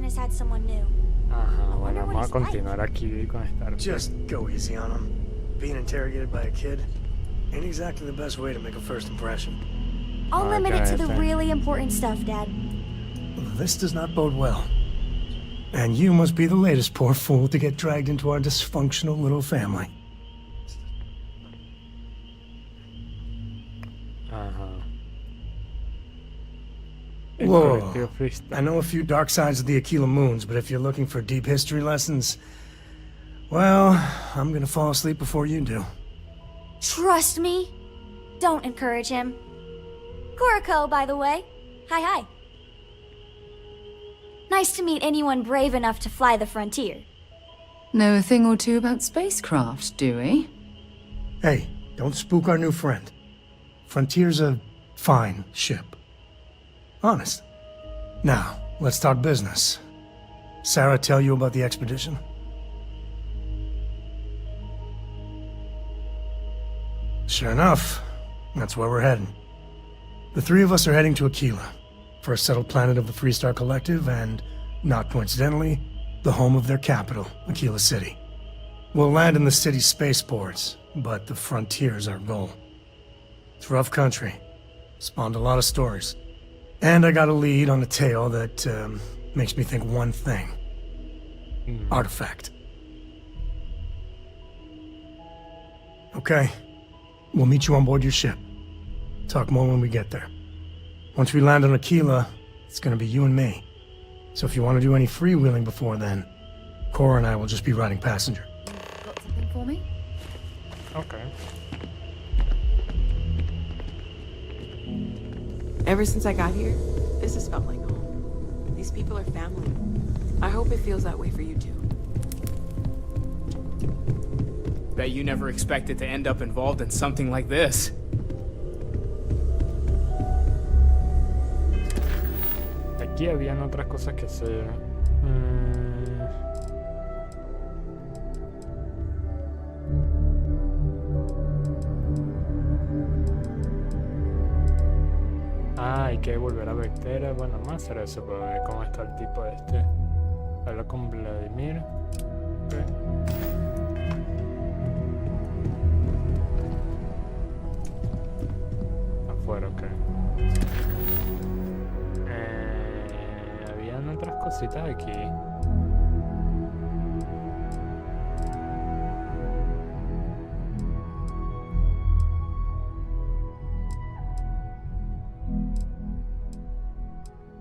Has had someone new. Ajá, bueno, vamos a continuar aquí con Starfield. Just go easy on him. Being interrogated by a kid ain't exactly the best way to make a first impression. I'll limit it to the really important stuff, Dad. This does not bode well. And you must be the latest poor fool to get dragged into our dysfunctional little family. Ajá. Whoa. I know a few dark sides of the Aquila Moons, but if you're looking for deep history lessons, well, I'm gonna fall asleep before you do. Trust me. Don't encourage him. Kuriko, by the way. Hi. Nice to meet anyone brave enough to fly the frontier. Know a thing or two about spacecraft, do we? Hey, don't spook our new friend. Frontier's a fine ship. Honest. Now, let's talk business. Sarah tell you about the expedition? Sure enough, that's where we're heading. The three of us are heading to Aquila, for a settled planet of the Freestar Collective and, not coincidentally, the home of their capital, Aquila City. We'll land in the city's spaceports, but the frontier's our goal. It's rough country. Spawned a lot of stories. And I got a lead on a tale that makes me think one thing. Artifact. Okay. We'll meet you on board your ship. Talk more when we get there. Once we land on Aquila, it's gonna be you and me. So if you want to do any freewheeling before then, Cora and I will just be riding passenger. Got something for me? Okay. Ever since I got here, this has felt like home. These people are family. I hope it feels that way for you too. Bet you never expected to end up involved in something like this. Aquí habían otras cosas que hacer. Hay que volver a Vectera. Bueno, más hacer eso para ver cómo está el tipo este. Habla con Vladimir. Okay. Afuera, ok. Habían otras cositas aquí.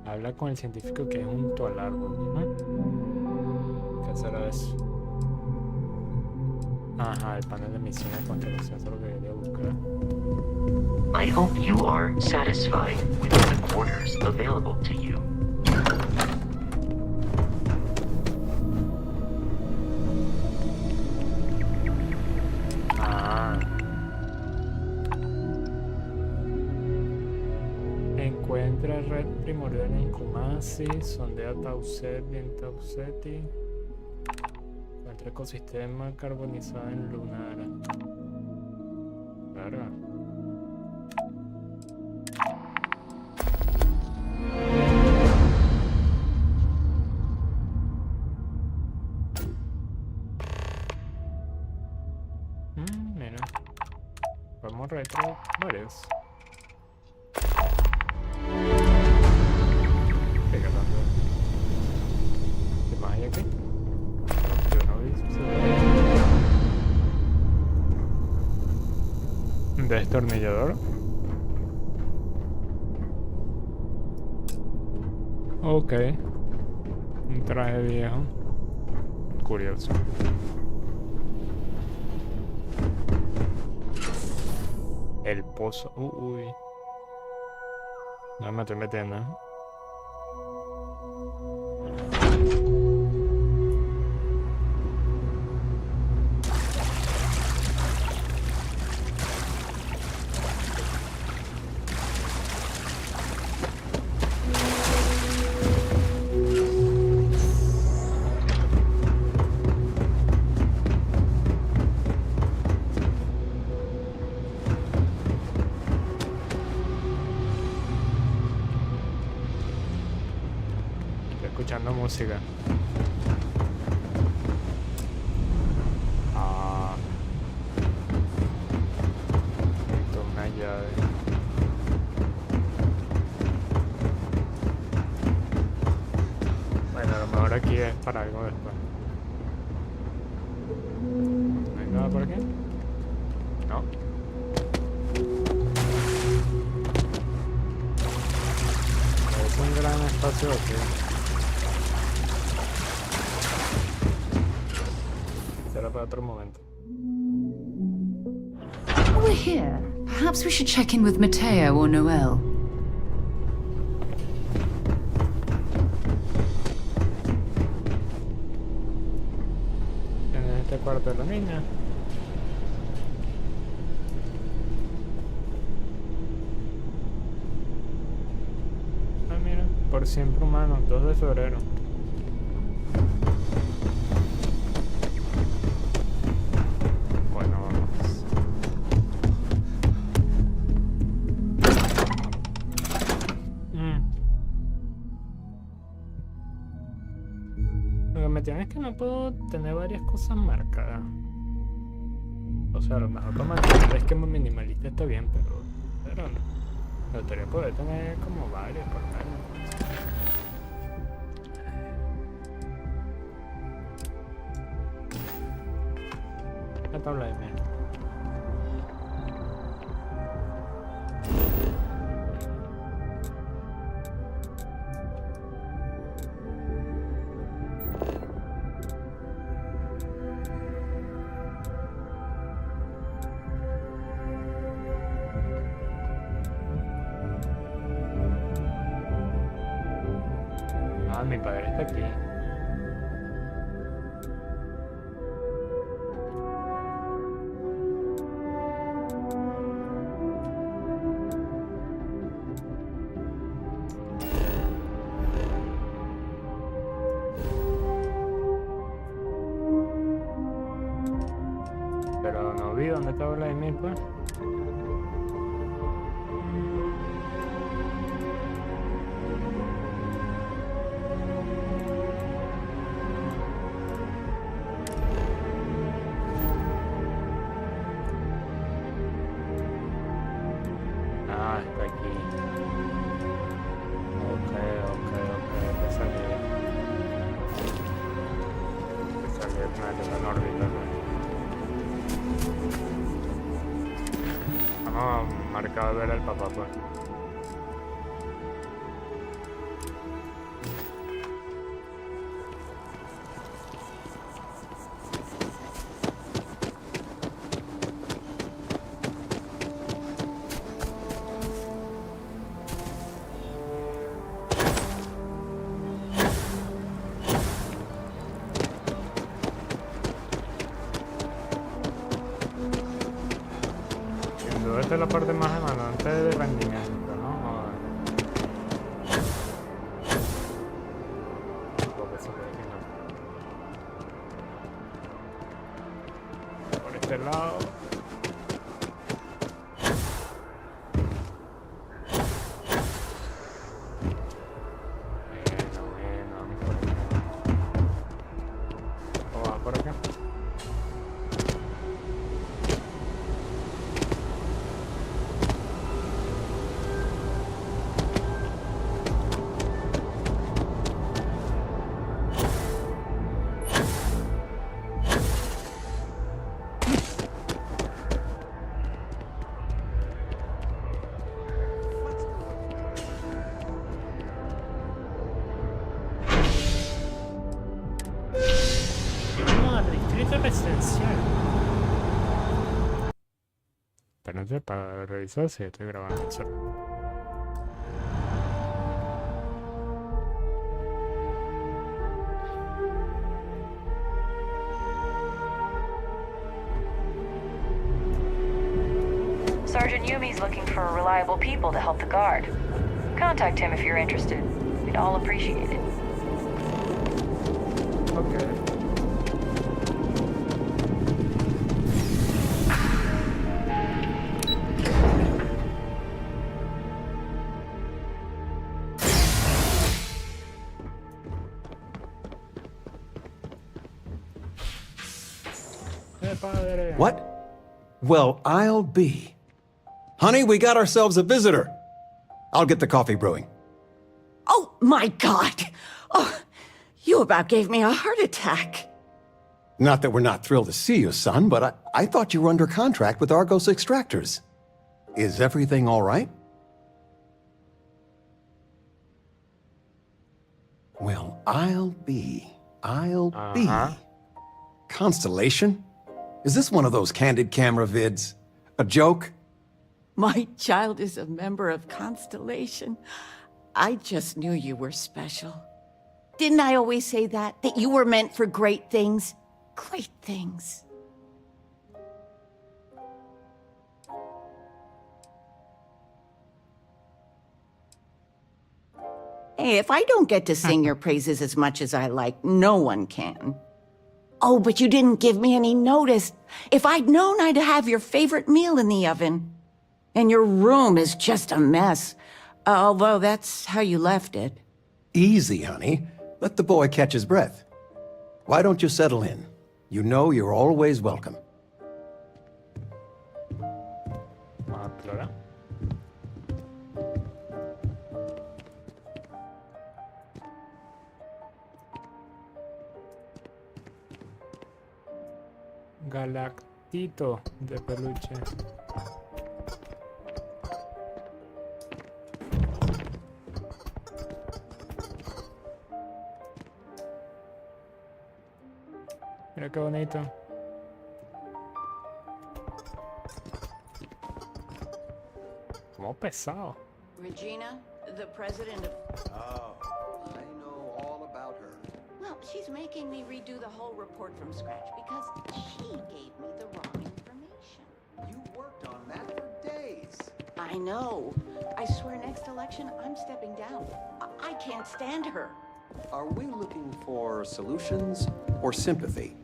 Habla con el científico que es junto al árbol, ¿no? ¿Qué será eso? Ajá, el panel de misiones de constelación, eso es lo que quería buscar. I hope you are satisfied with the quarters available to you. Encuentra red primordial en Kumasi, sondea Tauseti en Tauseti. Encuentra ecosistema carbonizado en Lunara. Claro. Mira. Vamos retro varios. ¿Qué más hay aquí? Yo no vi. Un destornillador. Ok. Un traje viejo. Curioso. El pozo. Uy. No me estoy metiendo, ¿eh? escuchando música. Ah. Necesito una llave. Bueno, a lo mejor aquí es para algo después. ¿No hay nada por aquí? No. Es un gran espacio aquí. Será para otro momento. While we're here, perhaps we should check in with Mateo or Noel. En este cuarto de la niña. Ah, mira, por siempre humano, 2 de febrero. Bueno, vamos. Lo que me tiene es que no puedo tener varias cosas marcadas. O sea, a lo mejor para mantener el esquema minimalista está bien, pero no. Me gustaría poder tener como varias por lo menos. La tabla de mierda. Ah, mi padre está aquí. Pero no vi dónde estaba Vladimir, pues. Ah, está aquí. Ok, que salí. Que salí de una órbita, ¿no? Vamos a marcar ver al papá, pues. Esta es la parte más demandante de rendimiento, ¿no? Porque se ve que no. Por este lado. Bueno, vamos por acá. ¿O va por acá? Residencial. Espérate para revisar si estoy grabando el celular. Sergeant Yumi's looking for reliable people to help the guard. Contact him if you're interested. We'd all appreciate it. Okay. de padre. What? Well, I'll be. Honey, we got ourselves a visitor. I'll get the coffee brewing. Oh, my God! Oh, you about gave me a heart attack. Not that we're not thrilled to see you, son, but I thought you were under contract with Argos Extractors. Is everything all right? Well, I'll be. Constellation? Is this one of those candid camera vids? A joke? My child is a member of Constellation. I just knew you were special. Didn't I always say that? That you were meant for great things? Great things. Hey, if I don't get to sing your praises as much as I like, no one can. Oh, but you didn't give me any notice. If I'd known, I'd have your favorite meal in the oven. And your room is just a mess. Although that's how you left it. Easy, honey. Let the boy catch his breath. Why don't you settle in? You know you're always welcome. Vamos a explorar. Galactito de peluche. Mira qué bonito. Como pesado. Regina, the president of... Oh, I know all about her. Well, she's making me redo the whole report from scratch because she gave me the wrong information. You worked on that for days. I know. I swear next election, I'm stepping down. I can't stand her. Are we looking for solutions or sympathy?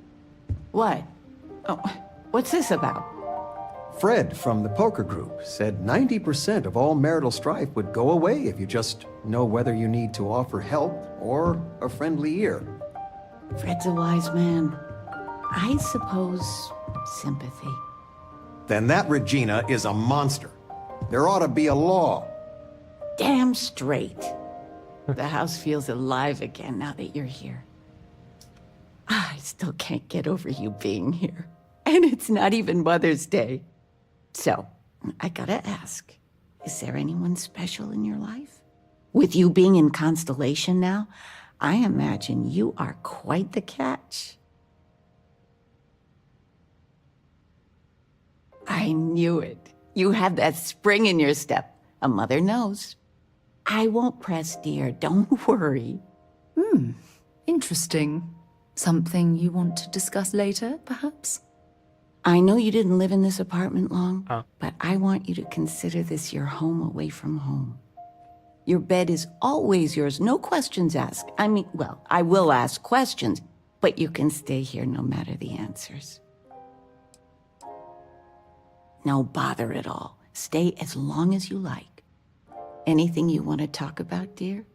What? Oh, what's this about? Fred from the poker group said 90% of all marital strife would go away if you just know whether you need to offer help or a friendly ear. Fred's a wise man. I suppose sympathy. Then that Regina is a monster. There ought to be a law. Damn straight. The house feels alive again now that you're here. I still can't get over you being here. And it's not even Mother's Day. So, I gotta ask, is there anyone special in your life? With you being in Constellation now, I imagine you are quite the catch. I knew it. You have that spring in your step. A mother knows. I won't press, dear. Don't worry. Interesting. Something you want to discuss later, perhaps? I know you didn't live in this apartment long, Oh. but I want you to consider this your home away from home. Your bed is always yours, no questions asked. I mean, well, I will ask questions, but you can stay here no matter the answers. No bother at all. Stay as long as you like. Anything you want to talk about, dear?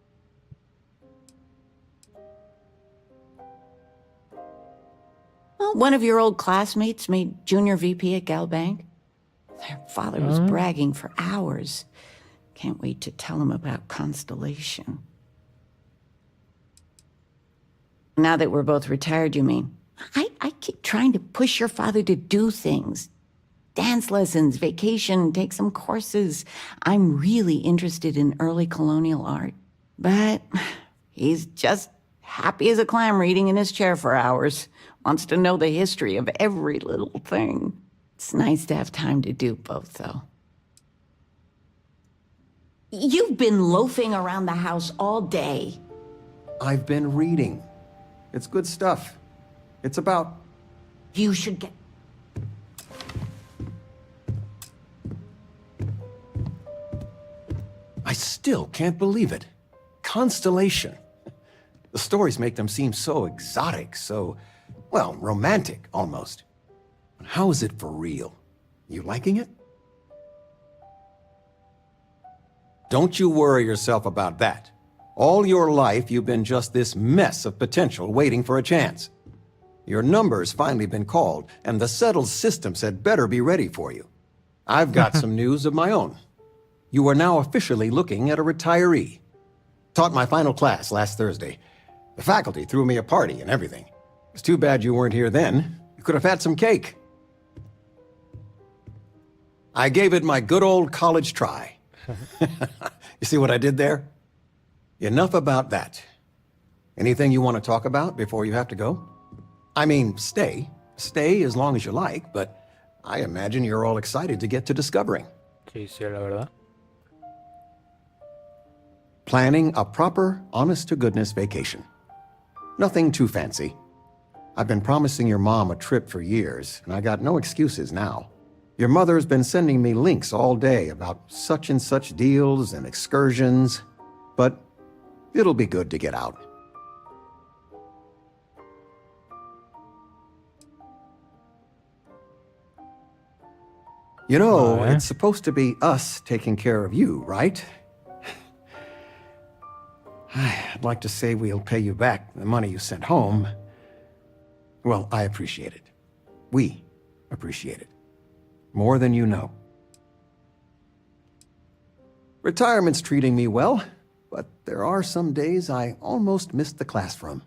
Well, one of your old classmates made junior VP at Gal Bank. Their father was bragging for hours. Can't wait to tell him about Constellation. Now that we're both retired, you mean? I keep trying to push your father to do things. Dance lessons, vacation, take some courses. I'm really interested in early colonial art. But he's just happy as a clam reading in his chair for hours. Wants to know the history of every little thing. It's nice to have time to do both, though. You've been loafing around the house all day. I've been reading. It's good stuff. It's about... You should get... I still can't believe it. Constellation. The stories make them seem so exotic, so, well, romantic, almost. How is it for real? You liking it? Don't you worry yourself about that. All your life, you've been just this mess of potential waiting for a chance. Your number's finally been called, and the settled systems had better be ready for you. I've got some news of my own. You are now officially looking at a retiree. Taught my final class last Thursday. The faculty threw me a party and everything. It's too bad you weren't here then. You could have had some cake. I gave it my good old college try. You see what I did there? Enough about that. Anything you want to talk about before you have to go? I mean, stay. Stay as long as you like, but I imagine you're all excited to get to discovering. Sí, sí, la verdad. Planning a proper, honest-to-goodness vacation. Nothing too fancy. I've been promising your mom a trip for years, and I got no excuses now. Your mother's been sending me links all day about such and such deals and excursions, but it'll be good to get out. You know, it's supposed to be us taking care of you, right? I'd like to say we'll pay you back the money you sent home. Well, I appreciate it. We appreciate it. More than you know. Retirement's treating me well, but there are some days I almost missed the class from.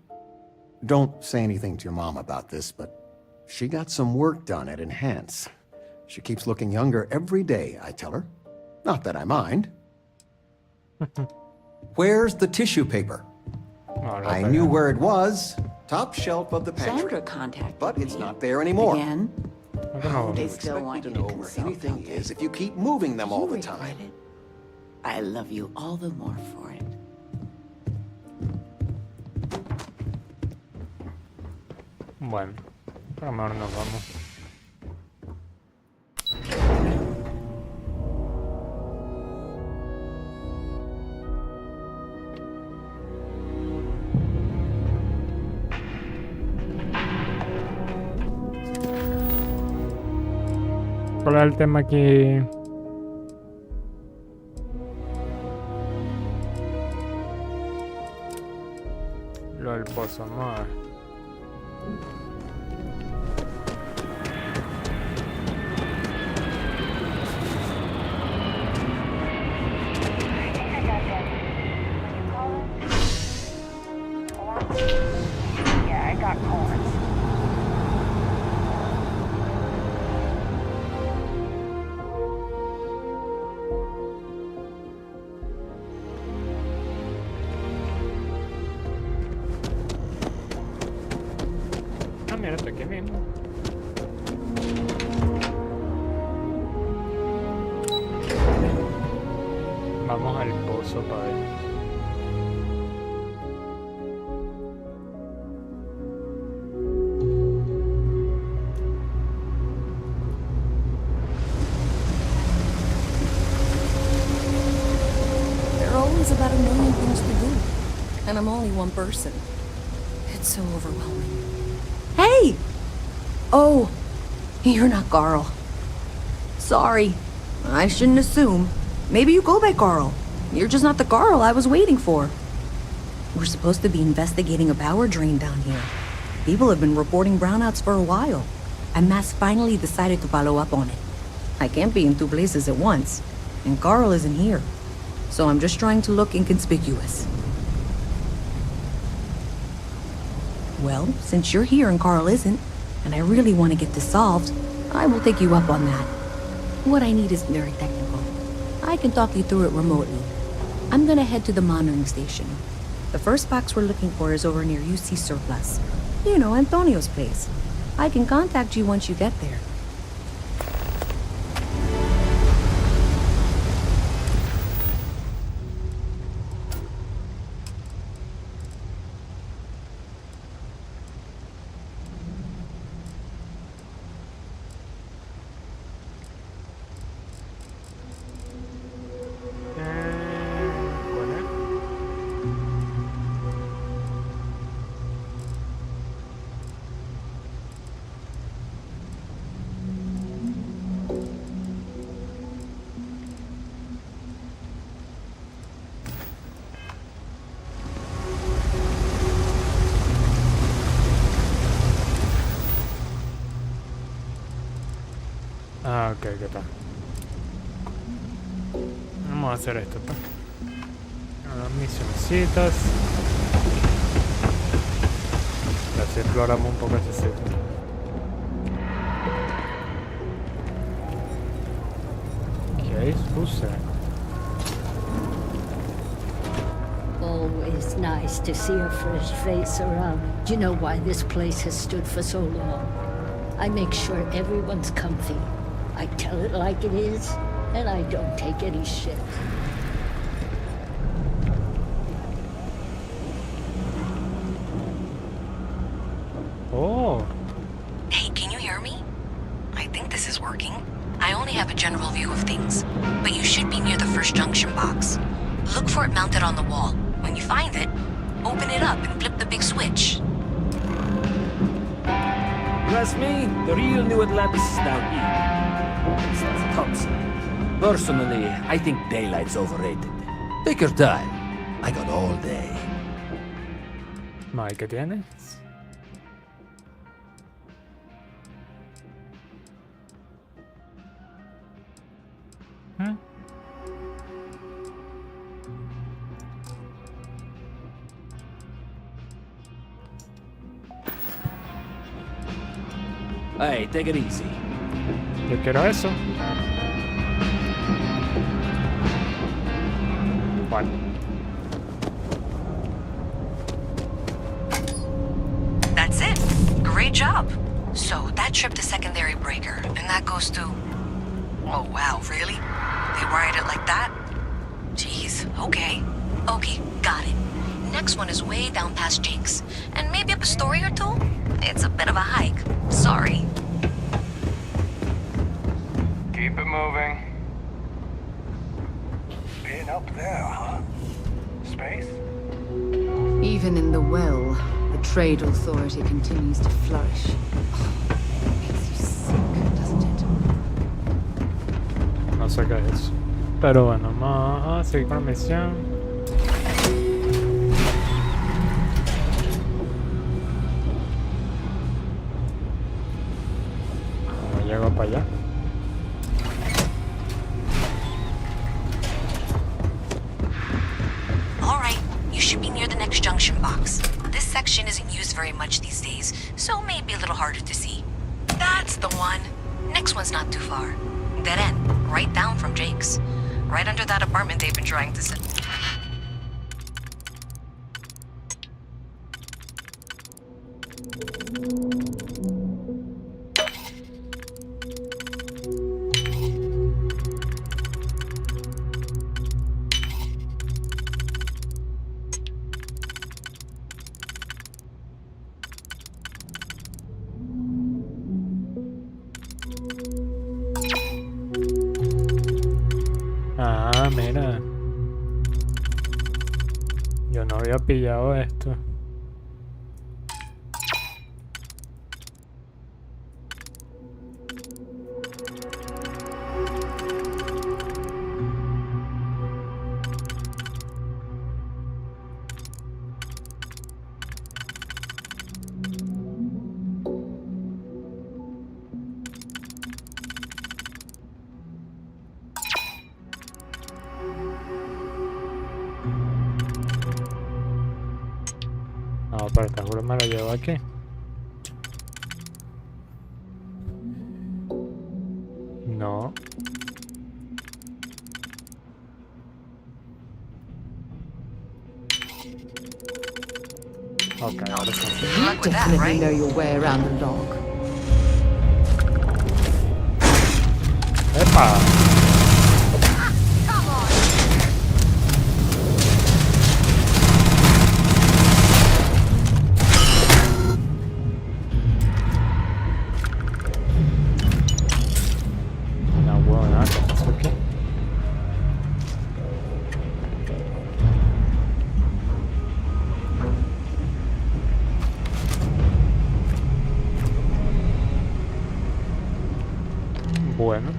Don't say anything to your mom about this, but she got some work done at Enhance. She keeps looking younger every day, I tell her. Not that I mind. Where's the tissue paper? I knew where it was. Top shelf of the pantry. Sandra contacted But it's me. not there anymore. Again? No. They still want you to know where consult, anything don't they? is if you keep moving them all You the regret time. it. I love you all the more for it. Bueno, pero mejor nos vamos. ¿Cuál es el tema aquí? Lo del pozo, ¿no? Yeah, I got corn. Ah, mira, está aquí mismo. Vamos al pozo para ver. There are always about a million things to do, and I'm only one person. It's so overwhelming. Hey! Oh, you're not Carl. Sorry, I shouldn't assume. Maybe you go by Carl. You're just not the Carl I was waiting for. We're supposed to be investigating a power drain down here. People have been reporting brownouts for a while, and Mass finally decided to follow up on it. I can't be in two places at once, and Carl isn't here. So I'm just trying to look inconspicuous. Well, since you're here and Carl isn't, and I really want to get this solved, I will take you up on that. What I need isn't very technical. I can talk you through it remotely. I'm gonna head to the monitoring station. The first box we're looking for is over near UC Surplus. You know, Antonio's place. I can contact you once you get there. Ah, ok, ¿qué tal? Vamos a hacer esto, pues. Unas misioncitas. Así exploramos un poco ese sitio. Okay, who's there? Always nice to see a fresh face around. Do you know why this place has stood for so long? I make sure everyone's comfy. I tell it like it is, and I don't take any shit. Oh. Hey, can you hear me? I think this is working. I only have a general view of things, but you should be near the first junction box. Look for it mounted on the wall. When you find it, open it up and flip the big switch. Trust me, the real New Atlantis is down here. It's Thompson. Personally, I think daylight's overrated. Take your time. I got all day. No, ¿qué tienes? Hey, take it easy. Yo quiero eso. ¿Cuál? That's it. Great job. So that tripped the secondary breaker, and that goes to... Oh, wow, really? They wired it like that? Jeez, okay. Okay, got it. Next one is way down past Jake's. And maybe up a story or two? It's a bit of a hike. Sorry. Keep it moving. Been up there, huh? Space? Even in the well, the trade authority continues to flourish. Makes you sick, doesn't it? No sé qué es. Pero bueno, vamos a seguir con la misión. Llego para allá. All right, you should be near the next junction box. This section isn't used very much these days, so maybe a little harder to see. That's the one. Next one's not too far. Dead end, right down from Jake's. Right under that apartment they've been trying to sell. Ah, mira. Yo no había pillado esto. No, pero te juro me lo llevo aquí. No. Okay, ahora sí. You definitely know your way around the log. ¡Epa! Bueno.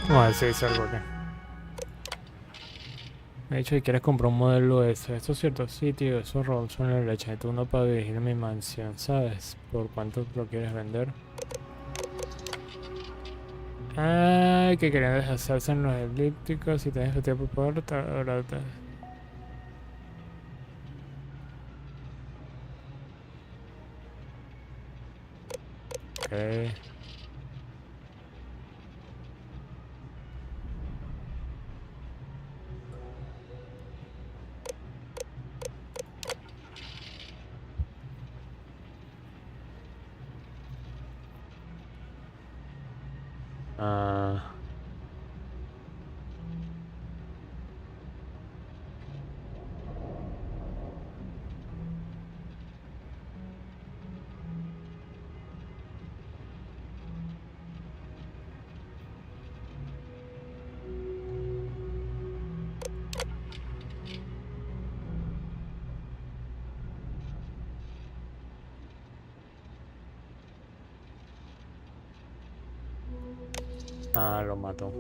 Vamos a ver si dice algo aquí. Me ha dicho que quieres comprar un modelo S. Esto es cierto, sí, tío. Esos rolls son la leche. Necesito uno para dirigir mi mansión, ¿sabes? ¿Por cuánto lo quieres vender? Ay, que querían deshacerse en los elípticos. Si tienes tiempo por ahora. Ok. Ah. Ah, lo mató.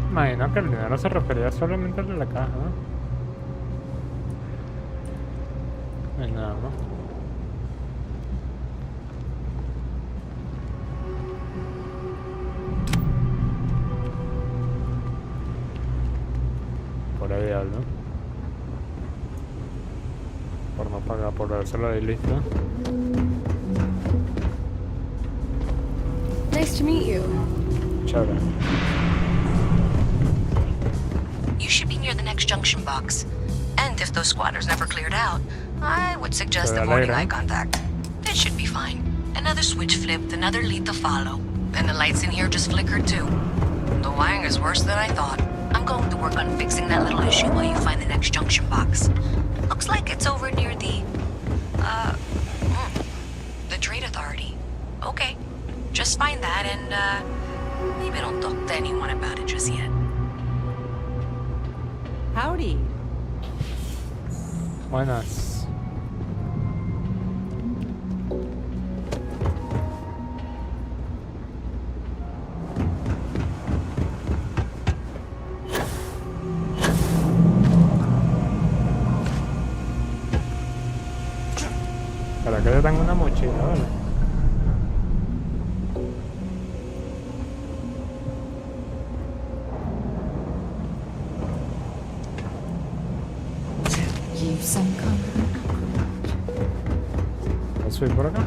Imagino que el dinero se refería solamente al de la caja, ¿no? No hay nada más. Por ahí diablo. Por no pagar, por dárselo de lista. Nice to meet you. Chévere. You should be near the next junction box. And if those squatters never cleared out, I would suggest avoiding eye contact. It should be fine. Another switch flipped, another lead to follow. And the lights in here just flickered too. The wiring is worse than I thought. I'm going to work on fixing that little issue while you find the next junction box. Looks like it's over near the Trade Authority. Okay. Just find that and, maybe don't talk to anyone about it just yet. Howdy. Buenas. Para que yo tengo una mochila, ¿vale? You some kind ¿Puedo subir por acá?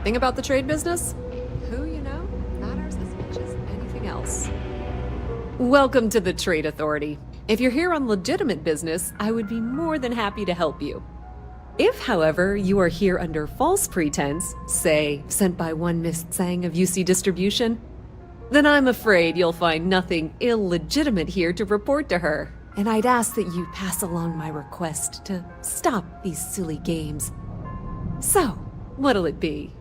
Thing about the trade business? Who you know matters as much as anything else. Welcome to the Trade Authority. If you're here on legitimate business, I would be more than happy to help you. If, however, you are here under false pretense, say, sent by one Miss Tsang of UC Distribution, then I'm afraid you'll find nothing illegitimate here to report to her. And I'd ask that you pass along my request to stop these silly games. So, what'll it be?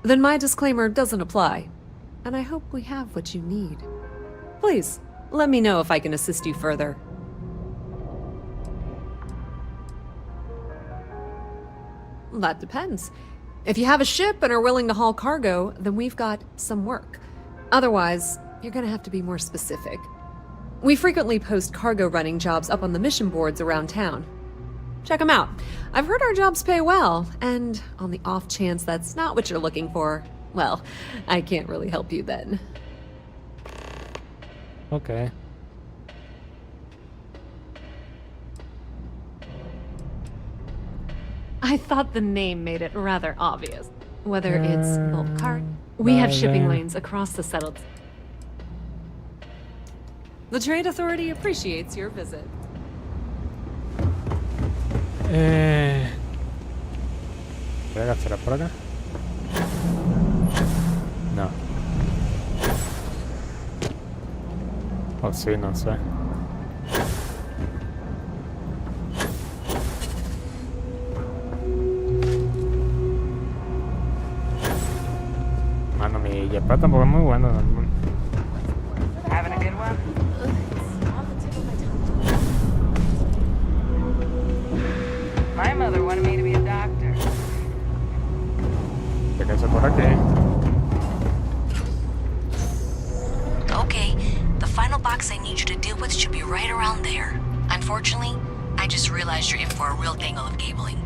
Then my disclaimer doesn't apply. And I hope we have what you need. Please, let me know if I can assist you further. That depends. If you have a ship and are willing to haul cargo, then we've got some work. Otherwise, you're gonna have to be more specific. We frequently post cargo running jobs up on the mission boards around town. Check them out. I've heard our jobs pay well, and on the off chance that's not what you're looking for, well, I can't really help you then. Okay. I thought the name made it rather obvious. Whether it's bulk cart, we have shipping lanes across the settled. The Trade Authority appreciates your visit. ¿Voy a gastar por acá? No. O sí, no sé. Y Yepa tampoco es muy bueno. Having a good one? My mother wanted me to be a doctor. Fíjense por aquí. Okay, the final box I need you to deal with should be right around there. Unfortunately, I just realized you're in for a real tangle of cabling.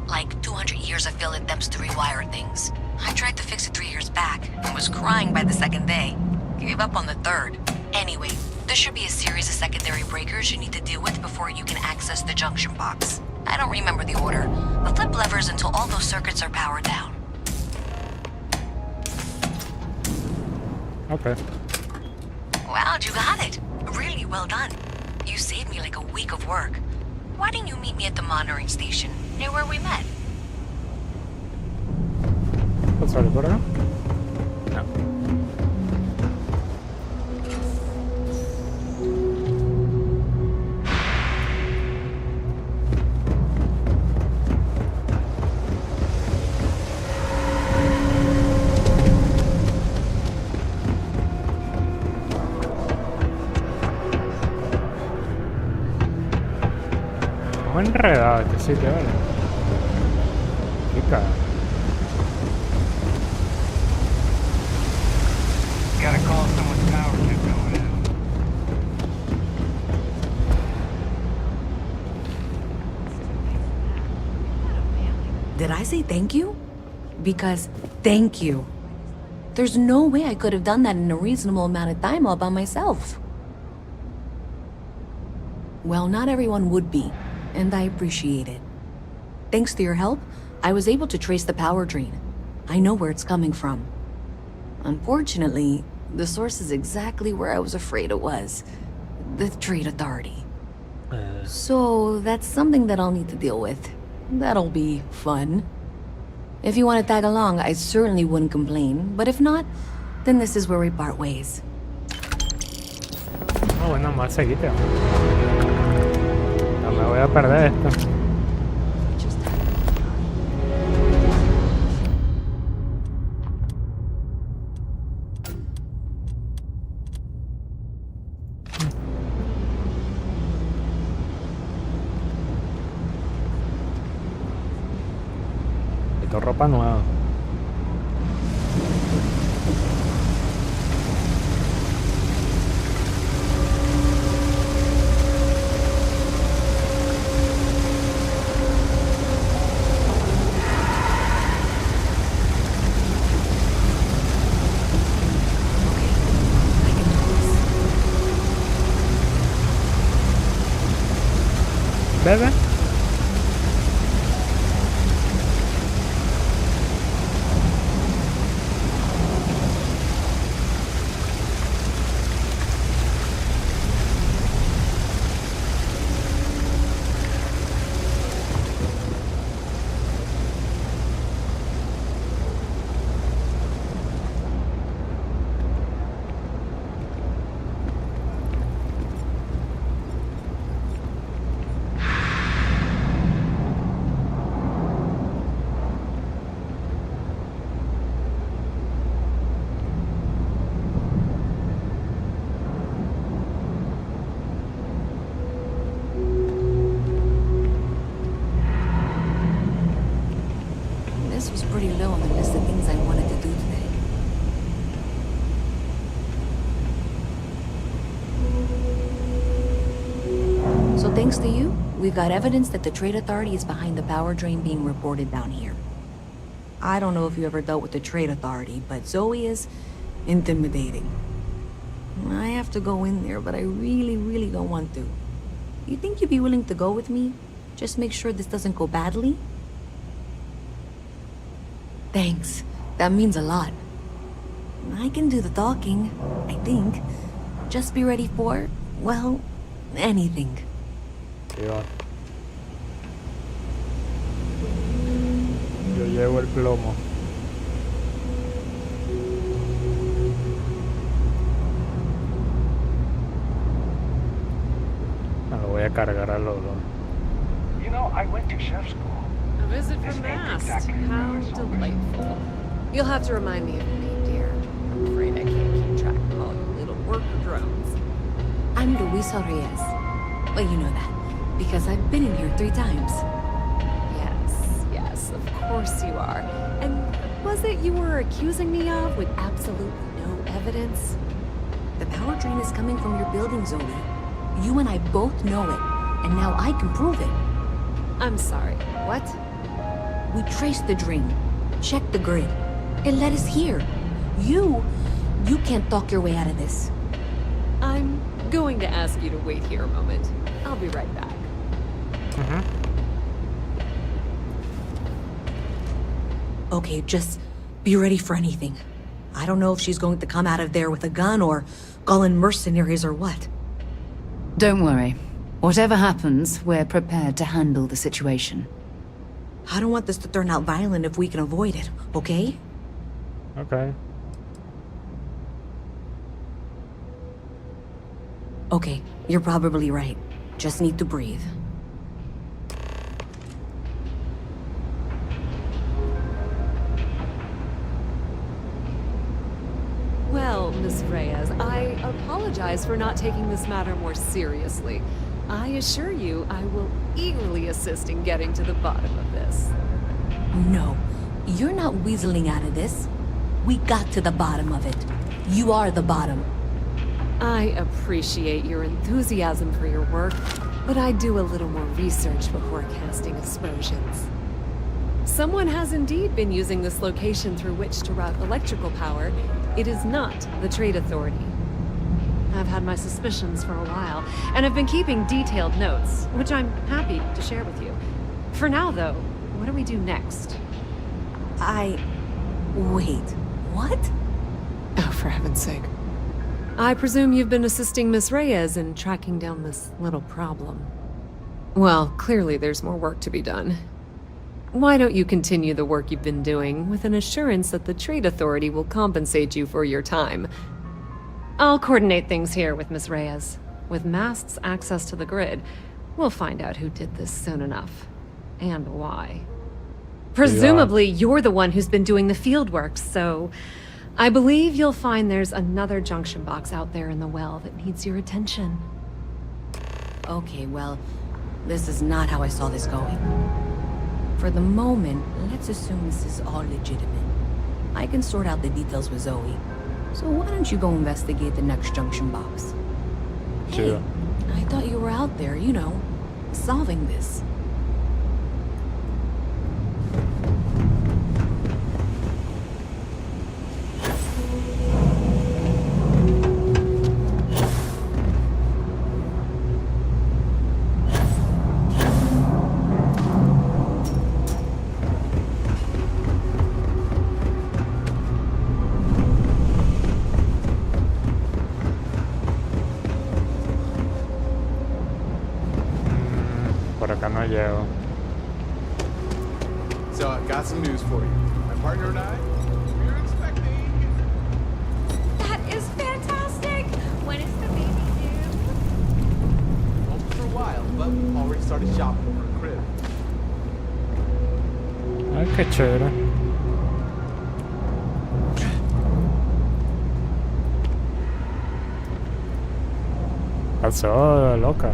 Like 200 years of field attempts to rewire things. I tried to fix it 3 years back and was crying by the second day. Gave up on the third. Anyway, there should be a series of secondary breakers you need to deal with before you can access the junction box. I don't remember the order, but flip levers until all those circuits are powered down. Okay. Wow, you got it. Really well done. You saved me like a week of work. Why didn't you meet me at the monitoring station, near where we met? ¿Puedo salir por acá? No. Muy enredado este sitio, ¿vale? Qué cagada. Gotta call someone's power kept going out. Did I say thank you? Because thank you. There's no way I could have done that in a reasonable amount of time all by myself. Well, not everyone would be, and I appreciate it. Thanks to your help, I was able to trace the power drain. I know where it's coming from. Unfortunately, the source is exactly where I was afraid it was. The Trade Authority. So that's something that I'll need to deal with. That'll be fun. If you want to tag along, I certainly wouldn't complain. But if not, then this is where we part ways. Ah, bueno, más seguite. No me voy a perder esto. Ropa nueva. Bebe. Thanks to you, we've got evidence that the Trade Authority is behind the power drain being reported down here. I don't know if you ever dealt with the Trade Authority, but Zoe is intimidating. I have to go in there, but I really don't want to. You think you'd be willing to go with me? Just make sure this doesn't go badly? Thanks. That means a lot. I can do the talking, I think. Just be ready for, well, anything. Yo llevo el plomo. Me lo voy a cargar al olor. You know, I went to chef school. A visit from Mast. How delightful. You'll have to remind me of your name, dear. worker drones. I'm Luisa Reyes. Well, you know that, because I've been in here 3 times. Yes, of course you are. And was it you were accusing me of with absolutely no evidence? The power drain is coming from your building, Zoe. You and I both know it, and now I can prove it. I'm sorry, what? We traced the drain, checked the grid. It led us here. You can't talk your way out of this. I'm going to ask you to wait here a moment. I'll be right back. Okay, just be ready for anything. I don't know if she's going to come out of there with a gun or call in mercenaries or what. Don't worry. Whatever happens, we're prepared to handle the situation. I don't want this to turn out violent if we can avoid it, okay? Okay. Okay, you're probably right. Just need to breathe. Well, Miss Reyes, I apologize for not taking this matter more seriously. I assure you I will eagerly assist in getting to the bottom of this. No, you're not weaseling out of this. We got to the bottom of it. You are the bottom. I appreciate your enthusiasm for your work, but I do a little more research before casting aspersions. Someone has indeed been using this location through which to route electrical power. It is not the Trade Authority. I've had my suspicions for a while, and I've been keeping detailed notes, which I'm happy to share with you. For now, though, what do we do next? Wait, what? Oh, for heaven's sake. I presume you've been assisting Miss Reyes in tracking down this little problem. Well, clearly there's more work to be done. Why don't you continue the work you've been doing with an assurance that the Trade Authority will compensate you for your time? I'll coordinate things here with Miss Reyes. With Mast's access to the grid, we'll find out who did this soon enough. And why. Presumably, you're the one who's been doing the field work, so I believe you'll find there's another junction box out there in the well that needs your attention. Okay, well, this is not how I saw this going. For the moment, let's assume this is all legitimate. I can sort out the details with Zoe. So why don't you go investigate the next junction box? Sure. Hey, I thought you were out there, you know, solving this. Por acá no llego. So I've got some news for you. My partner and I, we're expecting. That is fantastic! When is the baby due? Hoping for a while, but we've already started shopping for a crib. Ay, qué chévere. Pasó, loca.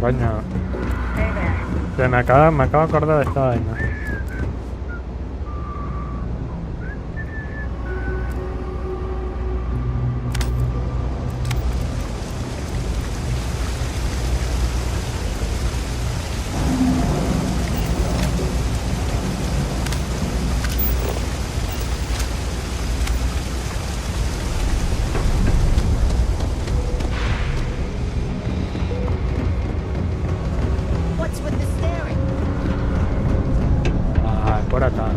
Coño. Se me acabo de acordar de esta vaina. What's with the staring? Ah, por acá.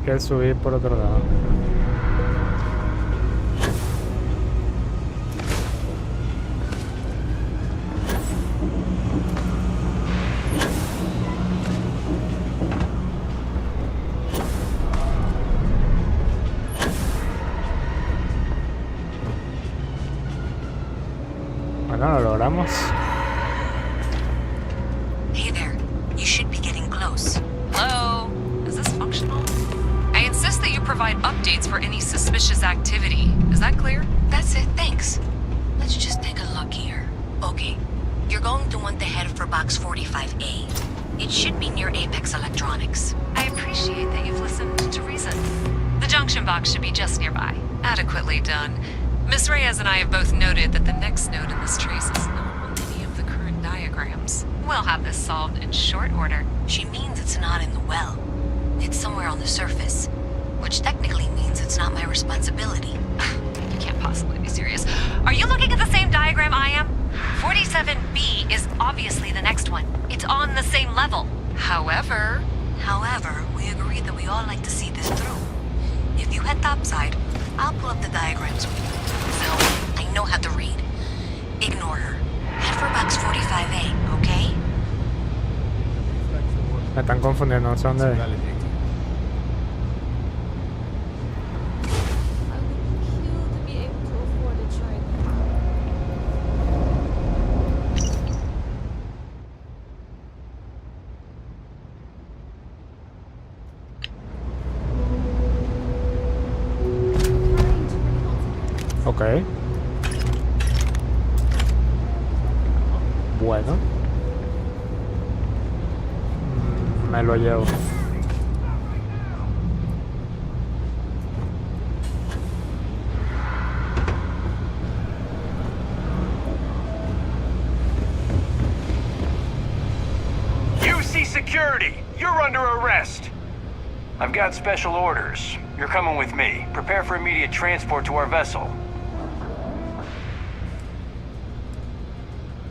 que subir por otro lado. Bueno, lo logramos. Hey there. You should be getting close. Hello? Is this functional? I insist that you provide updates for any suspicious activity. Is that clear? That's it, thanks. Let's just take a look here. Okay. You're going to want to head for box 45A. It should be near Apex Electronics. I appreciate that you've listened to reason. The junction box should be just nearby. Adequately done. Miss Reyes and I have both noted that the next node in this trace is not on any of the current diagrams. We'll have this solved in short order. She means it's not in the well. It's somewhere on the surface. Which technically means it's not my responsibility. You can't possibly be serious. Are you looking at the same diagram I am? 47B is obviously the next one. It's on the same level. However, we agreed that we all like to see this through. If you head topside, I'll pull up the diagrams with you. So, I know how to read. Ignore her. Head for box 45A, okay? Me están confundiendo, no sé dónde. Ok. Bueno. Me lo llevo. UC security! You're under arrest! I've got special orders. You're coming with me. Prepare for immediate transport to our vessel.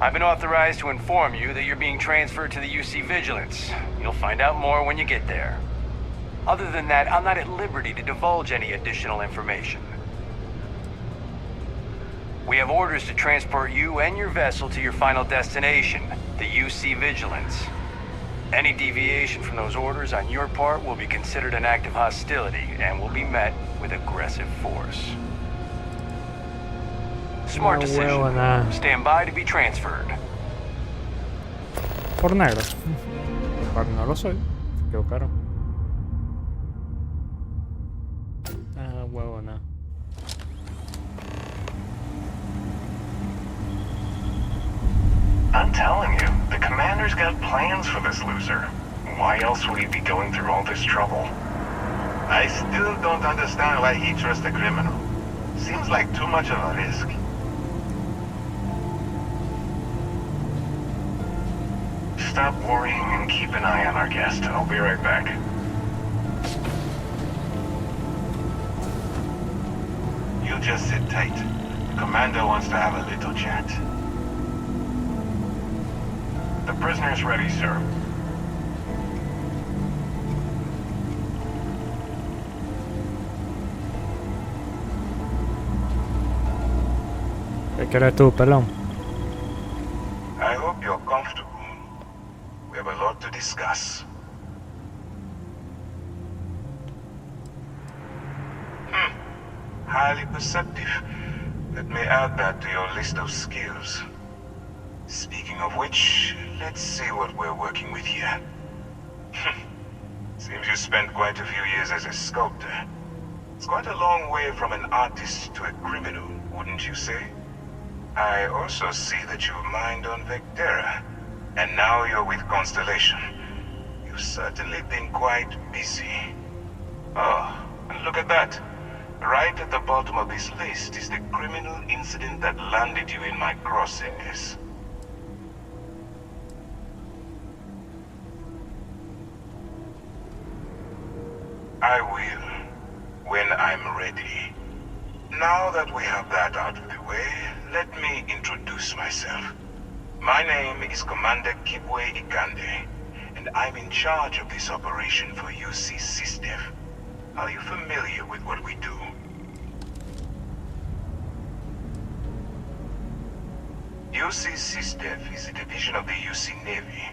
I've been authorized to inform you that you're being transferred to the UC Vigilance. You'll find out more when you get there. Other than that, I'm not at liberty to divulge any additional information. We have orders to transport you and your vessel to your final destination, the UC Vigilance. Any deviation from those orders on your part will be considered an act of hostility and will be met with aggressive force. Smart decision. Stand by to be transferred. Por negro. Pero no lo soy. Se equivocaron. Ah, huevona. I'm telling you, the commander's got plans for this loser. Why else would he be going through all this trouble? I still don't understand why he trusts a criminal. Seems like too much of a risk. Stop worrying and keep an eye on our guest. I'll be right back. You just sit tight. The commander wants to have a little chat. The prisoner's ready, sir. ¿Qué quieres tú, pelón? I hope you're comfortable. We have a lot to discuss. Highly perceptive. Let me add that to your list of skills. Speaking of which, let's see what we're working with here. Seems you spent quite a few years as a sculptor. It's quite a long way from an artist to a criminal, wouldn't you say? I also see that you mined on Vectera, and now you're with Constellation. You've certainly been quite busy. Oh, and look at that. Right at the bottom of this list is the criminal incident that landed you in my crosshairs. I will, when I'm ready. Now that we have that out of the way, let me introduce myself. My name is Commander Kibwe Ikande, and I'm in charge of this operation for UC SysDev. are you familiar with what we do? UC SysDev is a division of the UC Navy.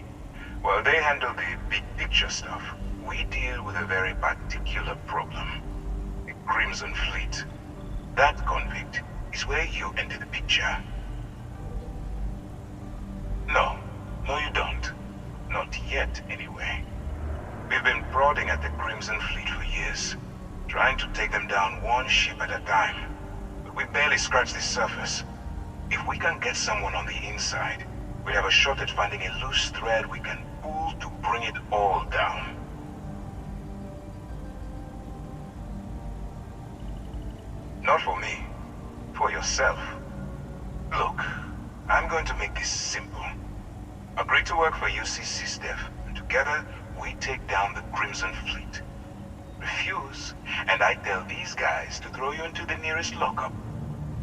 While they handle the big picture stuff, we deal with a very particular problem. The Crimson Fleet. That convict is where you enter the picture. No, you don't. Not yet, anyway. We've been prodding at the Crimson Fleet for years, trying to take them down one ship at a time. But we barely scratched the surface. If we can get someone on the inside, we have a shot at finding a loose thread we can pull to bring it all down. Not for me. For yourself. Look, I'm going to make this simple. Agree to work for UC SysDev, and together we take down the Crimson Fleet. Refuse, and I tell these guys to throw you into the nearest lockup.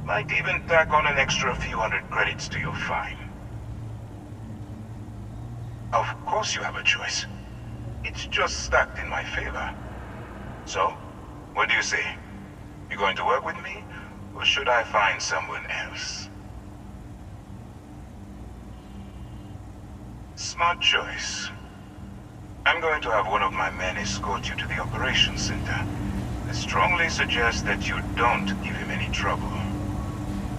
Might even tack on an extra few hundred credits to your fine. Of course you have a choice. It's just stacked in my favor. So, what do you say? You going to work with me, or should I find someone else? Smart choice. I'm going to have one of my men escort you to the operations center. I strongly suggest that you don't give him any trouble.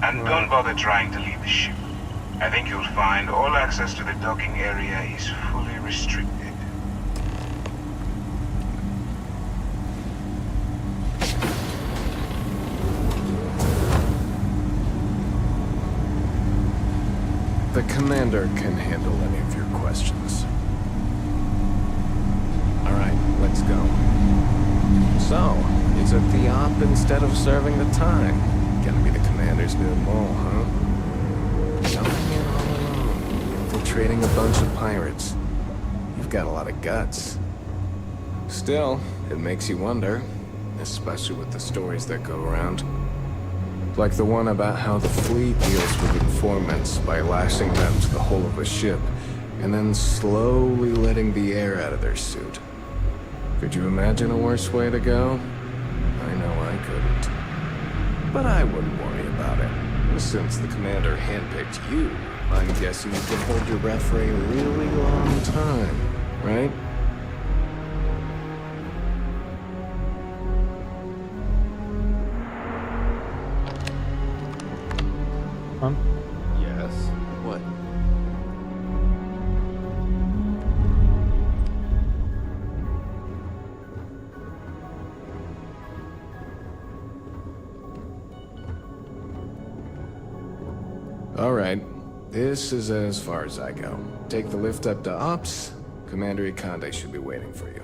And don't bother trying to leave the ship. I think you'll find all access to the docking area is fully restricted. The commander can handle any of your questions. All right, let's go. So, you took the op instead of serving the time. Gonna be the commander's new mole, huh? Jumping in all alone, infiltrating a bunch of pirates. You've got a lot of guts. Still, it makes you wonder, especially with the stories that go around. Like the one about how the fleet deals with informants by lashing them to the hull of a ship, and then slowly letting the air out of their suit. Could you imagine a worse way to go? I know I couldn't. But I wouldn't worry about it. Since the commander handpicked you, I'm guessing you can hold your breath for a really long time, right? Yes? What? All right. This is as far as I go. Take the lift up to Ops. Commander Ikande should be waiting for you.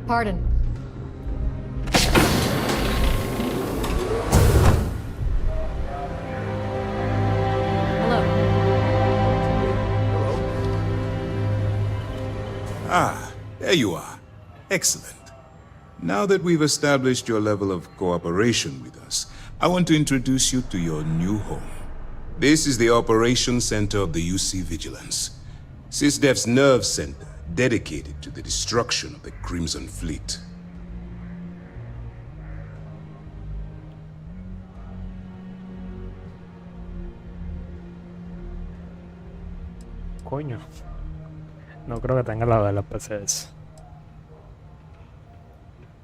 Pardon. Ah, there you are. Excellent. Now that we've established your level of cooperation with us, I want to introduce you to your new home. This is the Operations Center of the UC Vigilance, SysDev's nerve center dedicated to the destruction of the Crimson Fleet. Coño. No creo que tenga la de las PCs.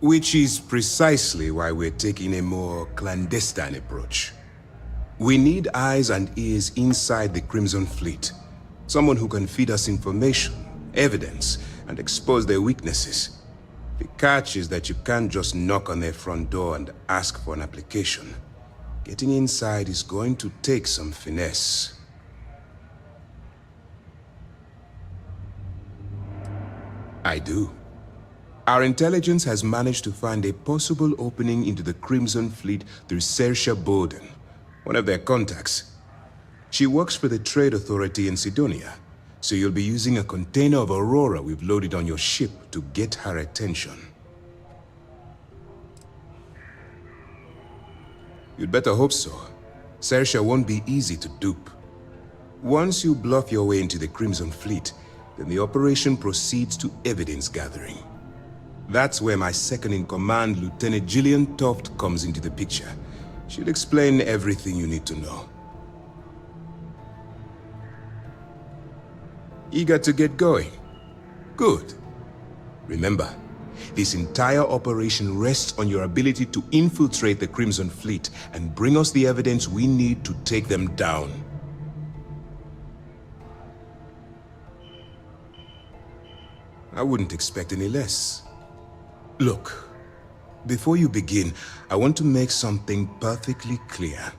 Which is precisely why we're taking a more clandestine approach. We need eyes and ears inside the Crimson Fleet. Someone who can feed us information, evidence, and expose their weaknesses. The catch is that you can't just knock on their front door and ask for an application. Getting inside is going to take some finesse. I do. Our intelligence has managed to find a possible opening into the Crimson Fleet through Saoirse Bowden, one of their contacts. She works for the Trade Authority in Sidonia, so you'll be using a container of Aurora we've loaded on your ship to get her attention. You'd better hope so. Sersha won't be easy to dupe. Once you bluff your way into the Crimson Fleet, then the operation proceeds to evidence gathering. That's where my second-in-command, Lieutenant Gillian Toft, comes into the picture. She'll explain everything you need to know. Eager to get going? Good. Remember, this entire operation rests on your ability to infiltrate the Crimson Fleet and bring us the evidence we need to take them down. I wouldn't expect any less. Look, before you begin, I want to make something perfectly clear.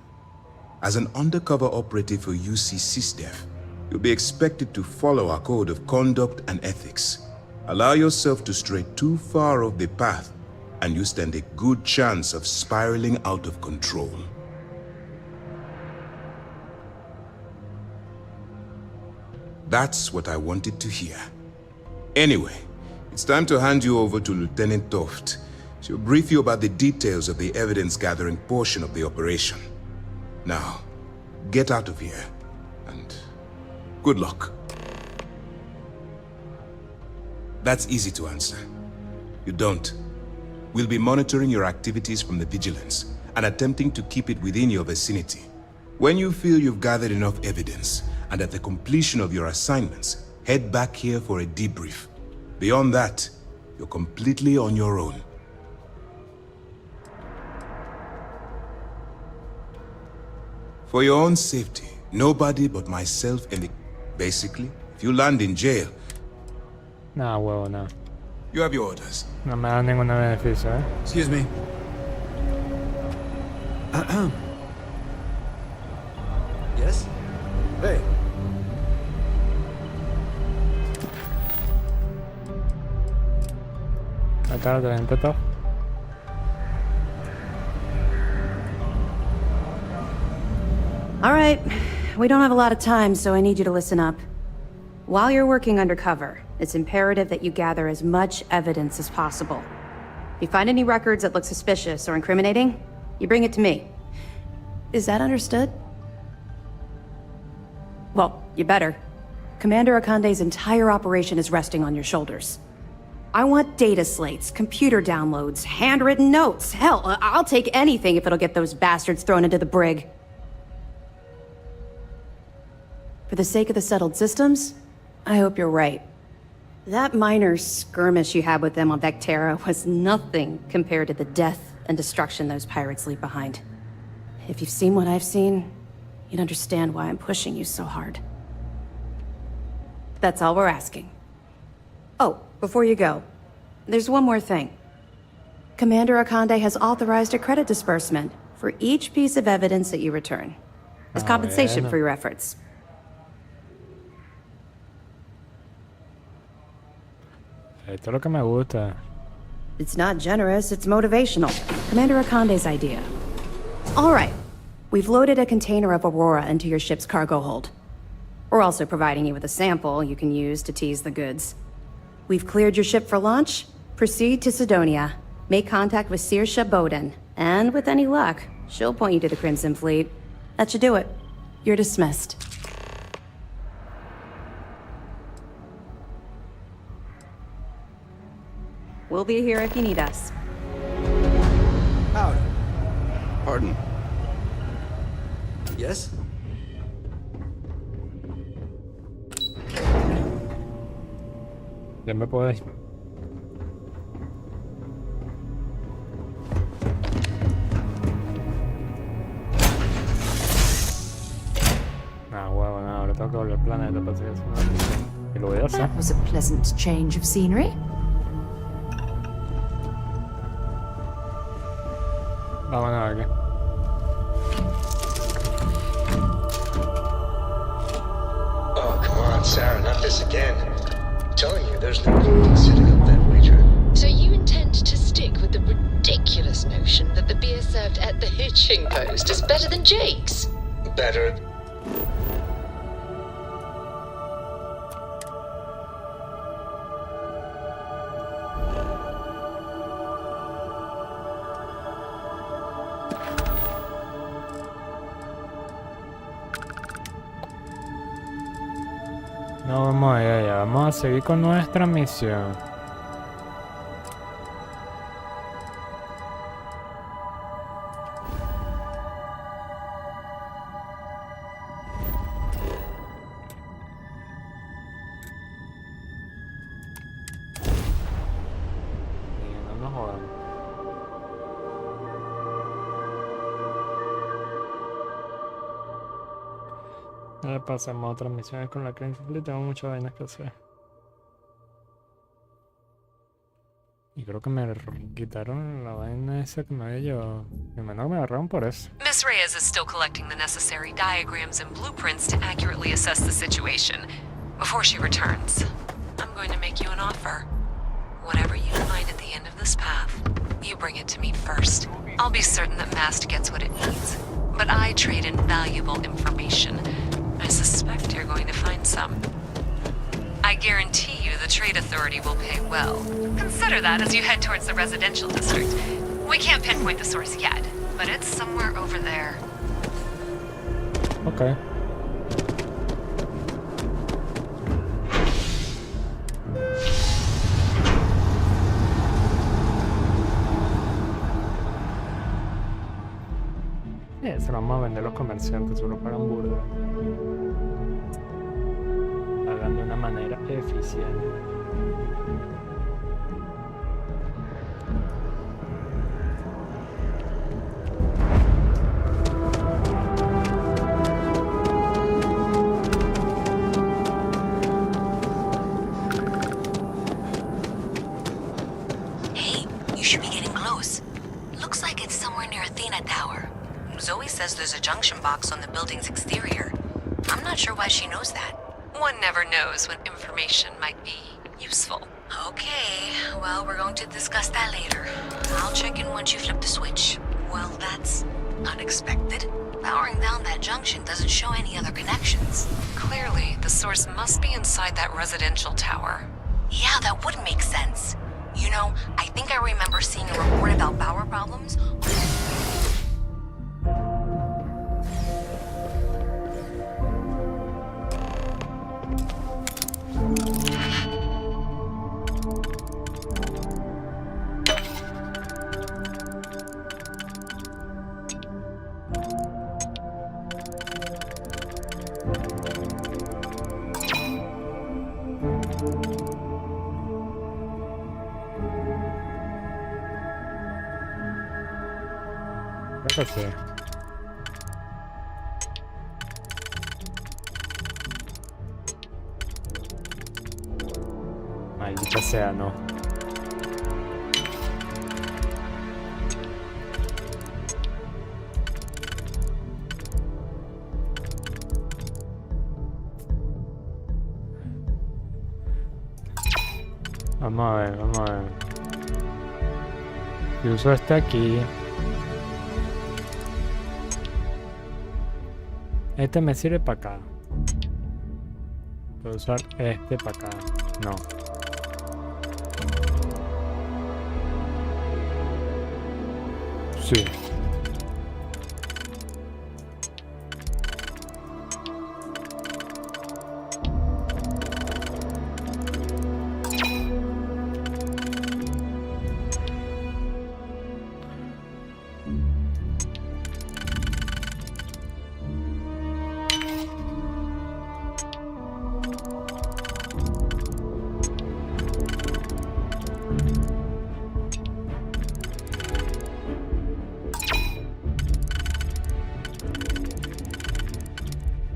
As an undercover operative for UC SysDef, you'll be expected to follow our code of conduct and ethics. Allow yourself to stray too far off the path, and you stand a good chance of spiraling out of control. That's what I wanted to hear. Anyway, it's time to hand you over to Lieutenant Toft. She'll brief you about the details of the evidence-gathering portion of the operation. Now, get out of here, and good luck. That's easy to answer. You don't. We'll be monitoring your activities from the Vigilance and attempting to keep it within your vicinity. When you feel you've gathered enough evidence, and at the completion of your assignments, head back here for a debrief. Beyond that, you're completely on your own. For your own safety, nobody but myself and the... Basically, if you land in jail... Nah, huevo, no. You have your orders. No me da ningún beneficio, eh. Excuse me. Yes? Hey. Acá la gente está. All right, we don't have a lot of time, so I need you to listen up. While you're working undercover, it's imperative that you gather as much evidence as possible. If you find any records that look suspicious or incriminating, you bring it to me. Is that understood? Well, you better. Commander Akande's entire operation is resting on your shoulders. I want data slates, computer downloads, handwritten notes. Hell, I'll take anything if it'll get those bastards thrown into the brig. For the sake of the settled systems, I hope you're right. That minor skirmish you had with them on Vectera was nothing compared to the death and destruction those pirates leave behind. If you've seen what I've seen, you'd understand why I'm pushing you so hard. That's all we're asking. Oh, before you go, there's one more thing. Commander Akande has authorized a credit disbursement for each piece of evidence that you return, as compensation for your efforts. Esto es lo que me gusta. It's not generous, it's motivational. Commander Akande's idea. All right. We've loaded a container of Aurora into your ship's cargo hold. We're also providing you with a sample you can use to tease the goods. We've cleared your ship for launch. Proceed to Sidonia. Make contact with Saoirse Bowden. And with any luck, she'll point you to the Crimson Fleet. That should do it. You're dismissed. We'll be here if you need us. Howdy. Pardon. Yes? Ya me podéis. Ah, huevo, no, ahora tengo que volver al planeta para hacer eso. Y lo voy a hacer. That was a pleasant change of scenery. Vámonos aquí. Oh, come on, Sarah, not this again. I'm telling you, there's no point in setting up that wager. So you intend to stick with the ridiculous notion that the beer served at the hitching post is better than Jake's? Better. No vamos a ir allá, vamos a seguir con nuestra misión. No nos jodamos. Ahora pasemos a otras misiones con la que tengo muchas vainas que hacer. Y creo que me quitaron la vaina esa que me había llevado. Mi menor me agarraron por eso. Miss Reyes is still collecting the necessary diagrams and blueprints to accurately assess the situation. Before she returns, I'm going to make you an offer. Whatever you find at the end of this path, you bring it to me first. I'll be certain that Mast gets what it needs. But I trade in valuable information. I suspect you're going to find some. I guarantee you the Trade Authority will pay well. Consider that as you head towards the residential district. We can't pinpoint the source yet, but it's somewhere over there. Okay. Se lo vamos a vender a los comerciantes, solo pagan burda. Pagan de una manera eficiente. Hey, you should be getting close. Looks like it's somewhere near Athena Tower. Zoe says there's a junction box on the building's exterior. I'm not sure why she knows that. One never knows when information might be useful. Okay, well, we're going to discuss that later. I'll check in once you flip the switch. Well, that's unexpected. Powering down that junction doesn't show any other connections. Clearly, the source must be inside that residential tower. Yeah, that would make sense. You know, I think I remember seeing a report about power problems. Creo que sí. Maldita sea, no. Vamos a ver, vamos a ver. Yo uso este aquí. Este me sirve para acá. Puedo usar este para acá. No. Sí.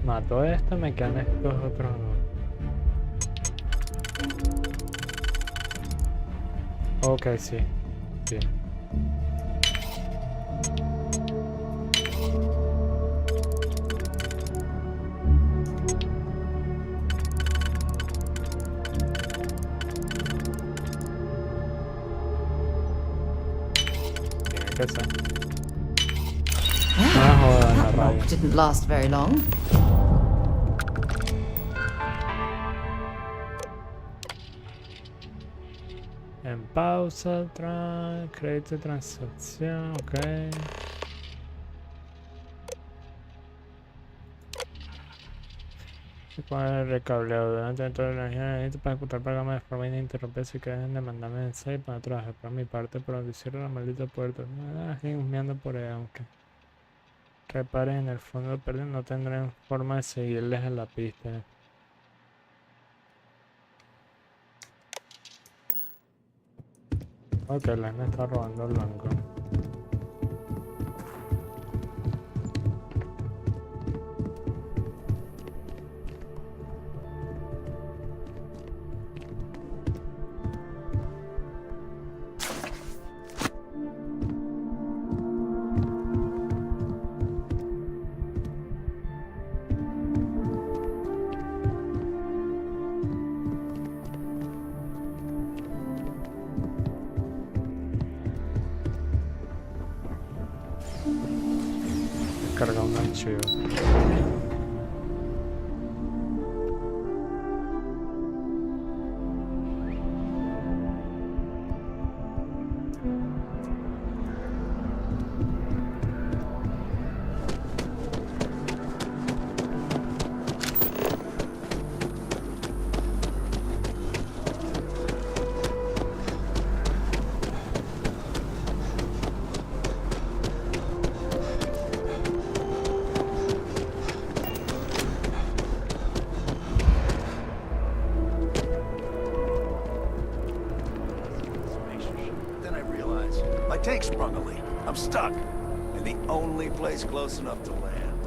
Mato esto, me quedan estos otros dos. Ok, sí. Sí. Tiene que ser. Ah, joder, la raya. Didn't last very long. En pausa, crédito de transacción, ok. Con el recableado durante toda la energía necesito para ejecutar el programa de forma ininterrumpida. Si quieren demandarme mensaje para trabajar por mi parte, pero cierro la maldita puerta. Husmeando por ahí, aunque reparen en el fondo perdido, no tendrán forma de seguirles en la pista. Ok, la me está robando el banco. Carga un archivo. Tank sprung a leak. I'm stuck. In the only place close enough to land.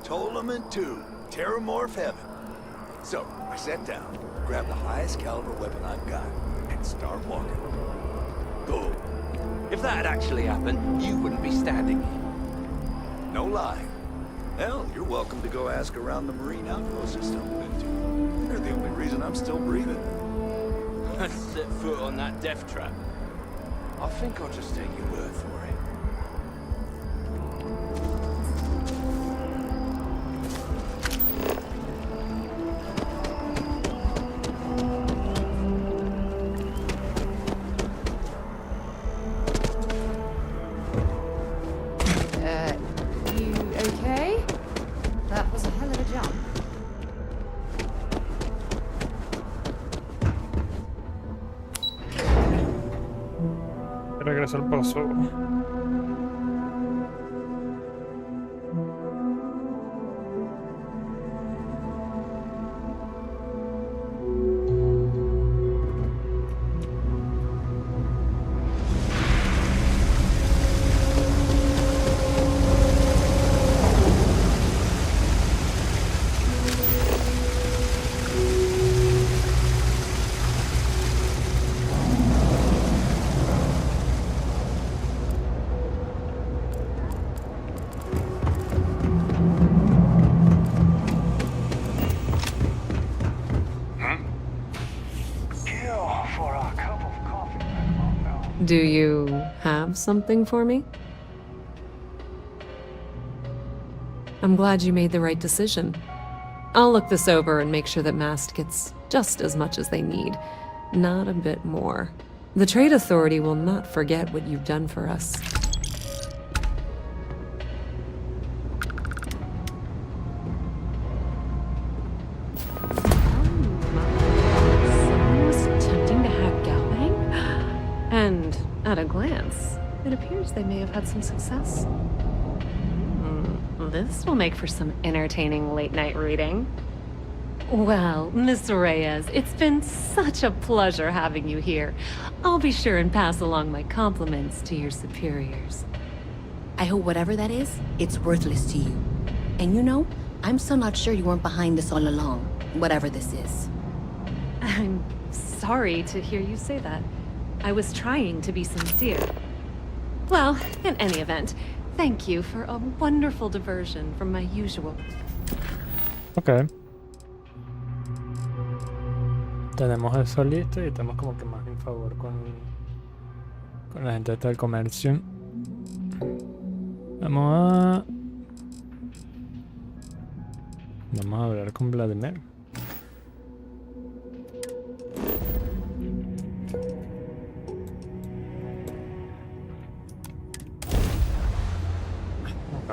Ptolemy 2, Terramorph Heaven. So, I sat down, grabbed the highest caliber weapon I've got, and start walking. Boom. If that had actually happened, you wouldn't be standing here. No lie. Hell, you're welcome to go ask around the marine outpost I stumbled into. They're the only reason I'm still breathing. Set foot on that death trap. I think I'll just take your word for it. You okay? That was a hell of a jump. Regreso al pozo. Do you have something for me? I'm glad you made the right decision. I'll look this over and make sure that Mast gets just as much as they need, not a bit more. The Trade Authority will not forget what you've done for us. Someone's attempting to hack Galbang? And at a glance, it appears they may have had some success. This will make for some entertaining late-night reading. Well, Miss Reyes, it's been such a pleasure having you here. I'll be sure and pass along my compliments to your superiors. I hope whatever that is, it's worthless to you. And you know, I'm still not sure you weren't behind this all along, whatever this is. I'm sorry to hear you say that. I was trying to be sincere. Well, in any event, thank you for a wonderful diversion from my usual. Ok. Tenemos eso listo y estamos como que más en favor con la gente del comercio. Vamos a hablar con Vladimir.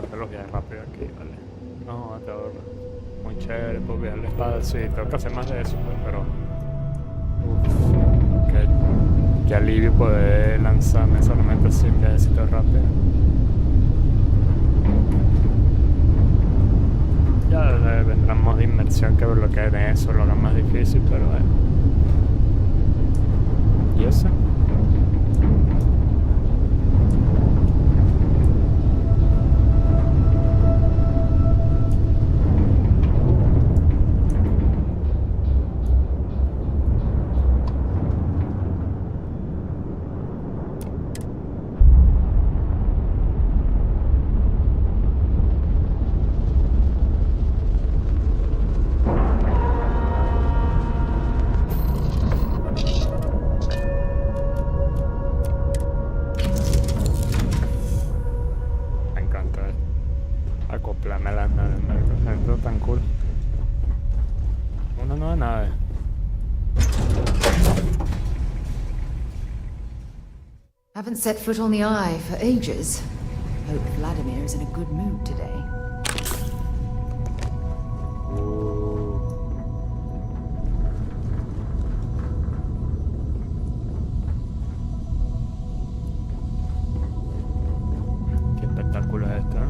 parte de los viajes rápidos aquí, vale. No, muy chévere, puedo viajar la espada, sí, tengo que hacer más de eso, pero... qué alivio poder lanzarme solamente así un viajecito rápido. Ya vendrá más de inmersión que bloqueen eso, lo hagan más difícil, pero ¿y eso? Acoplarme a las naves, esto es tan cool. Una nueva nave. Haven't set foot on the Eye for ages. Hope Vladimir is in a good mood today. Qué espectáculo es esto, ¿eh?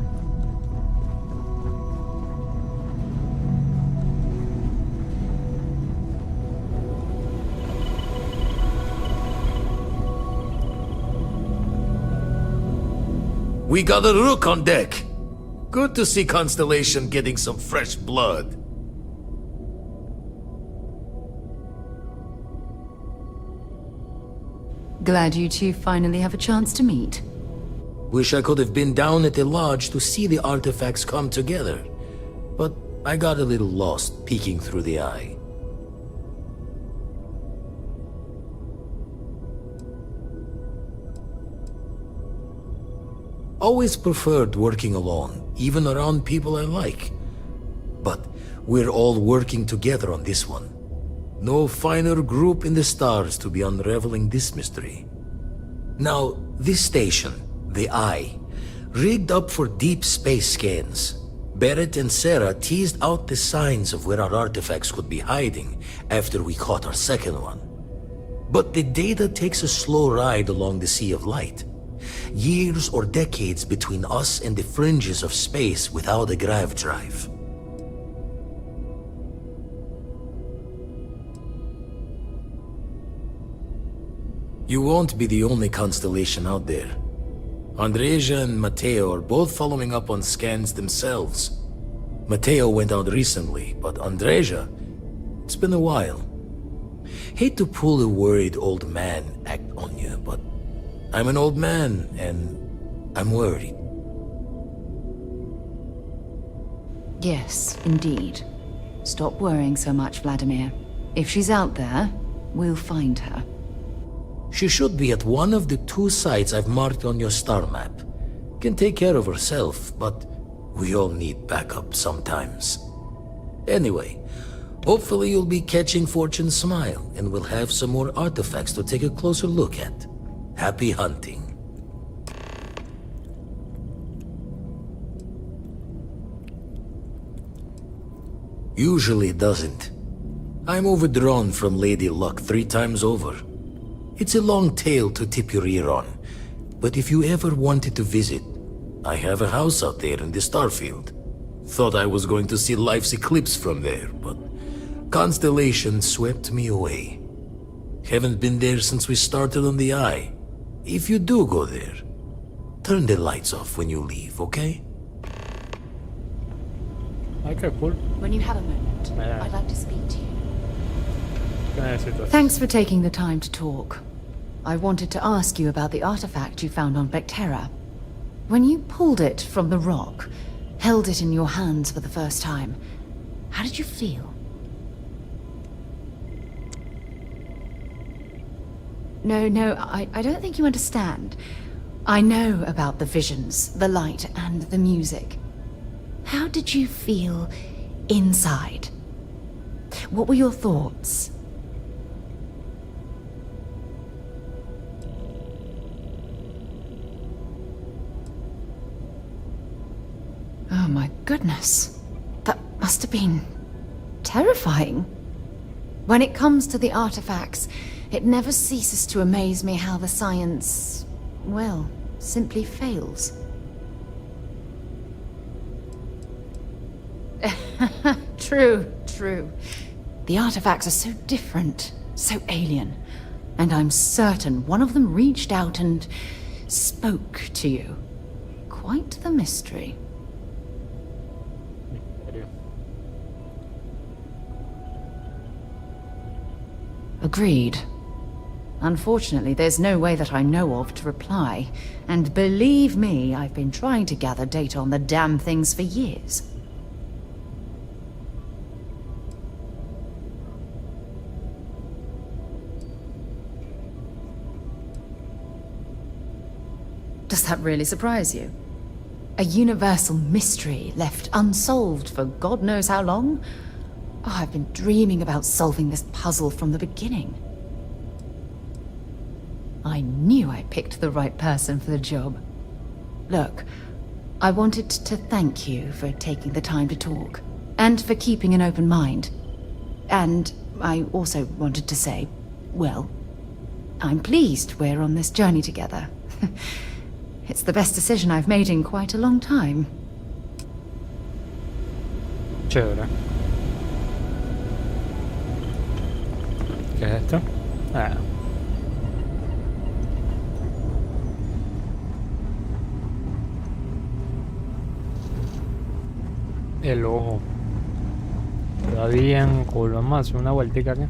We got a rook on deck. Good to see Constellation getting some fresh blood. Glad you two finally have a chance to meet. Wish I could have been down at the lodge to see the artifacts come together. But I got a little lost peeking through the eye. Always preferred working alone, even around people I like. But we're all working together on this one. No finer group in the stars to be unraveling this mystery. Now, this station, the Eye, rigged up for deep space scans. Barrett and Sarah teased out the signs of where our artifacts could be hiding after we caught our second one. But the data takes a slow ride along the Sea of Light. Years or decades between us and the fringes of space without a grav drive. You won't be the only constellation out there. Andreja and Matteo are both following up on scans themselves. Matteo went out recently, but Andreja, it's been a while. Hate to pull a worried old man act on you, but I'm an old man, and I'm worried. Yes, indeed. Stop worrying so much, Vladimir. If she's out there, we'll find her. She should be at one of the 2 sites I've marked on your star map. Can take care of herself, but we all need backup sometimes. Anyway, hopefully you'll be catching Fortune's smile, and we'll have some more artifacts to take a closer look at. Happy hunting. Usually doesn't. I'm overdrawn from Lady Luck 3 times over. It's a long tale to tip your ear on, but if you ever wanted to visit, I have a house out there in the Starfield. Thought I was going to see life's eclipse from there, but Constellation swept me away. Haven't been there since we started on the Eye. If you do go there, turn the lights off when you leave, okay? Okay, cool. When you have a moment, I'd like to speak to you. Thanks Thanks for taking the time to talk. I wanted to ask you about the artifact you found on Bitacora. When you pulled it from the rock, held it in your hands for the first time, how did you feel? No, I don't think you understand. I know about the visions, the light, and the music. How did you feel inside? What were your thoughts? my goodness. That must have been terrifying. When it comes to the artifacts, it never ceases to amaze me how the science, well, simply fails. True. The artifacts are so different, so alien. And I'm certain one of them reached out and spoke to you. Quite the mystery. Agreed. Unfortunately, there's no way that I know of to reply. And believe me, I've been trying to gather data on the damn things for years. Does that really surprise you? A universal mystery left unsolved for God knows how long? Oh, I've been dreaming about solving this puzzle from the beginning. I knew I picked the right person for the job. Look, I wanted to thank you for taking the time to talk, and for keeping an open mind. And I also wanted to say, well, I'm pleased we're on this journey together. It's the best decision I've made in quite a long time. Chévere. ¿Qué es esto? Ah. El ojo. Está bien cool. Vamos a hacer una vueltica aquí.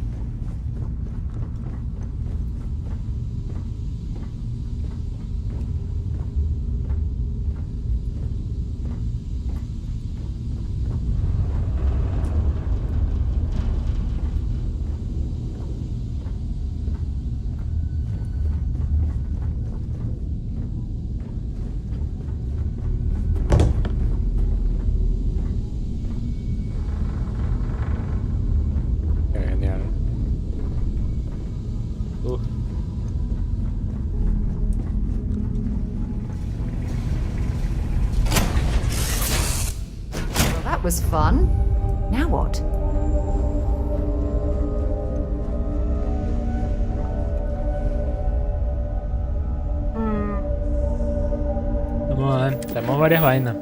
That was fun. Now what? Vamos a ver, tenemos varias vainas.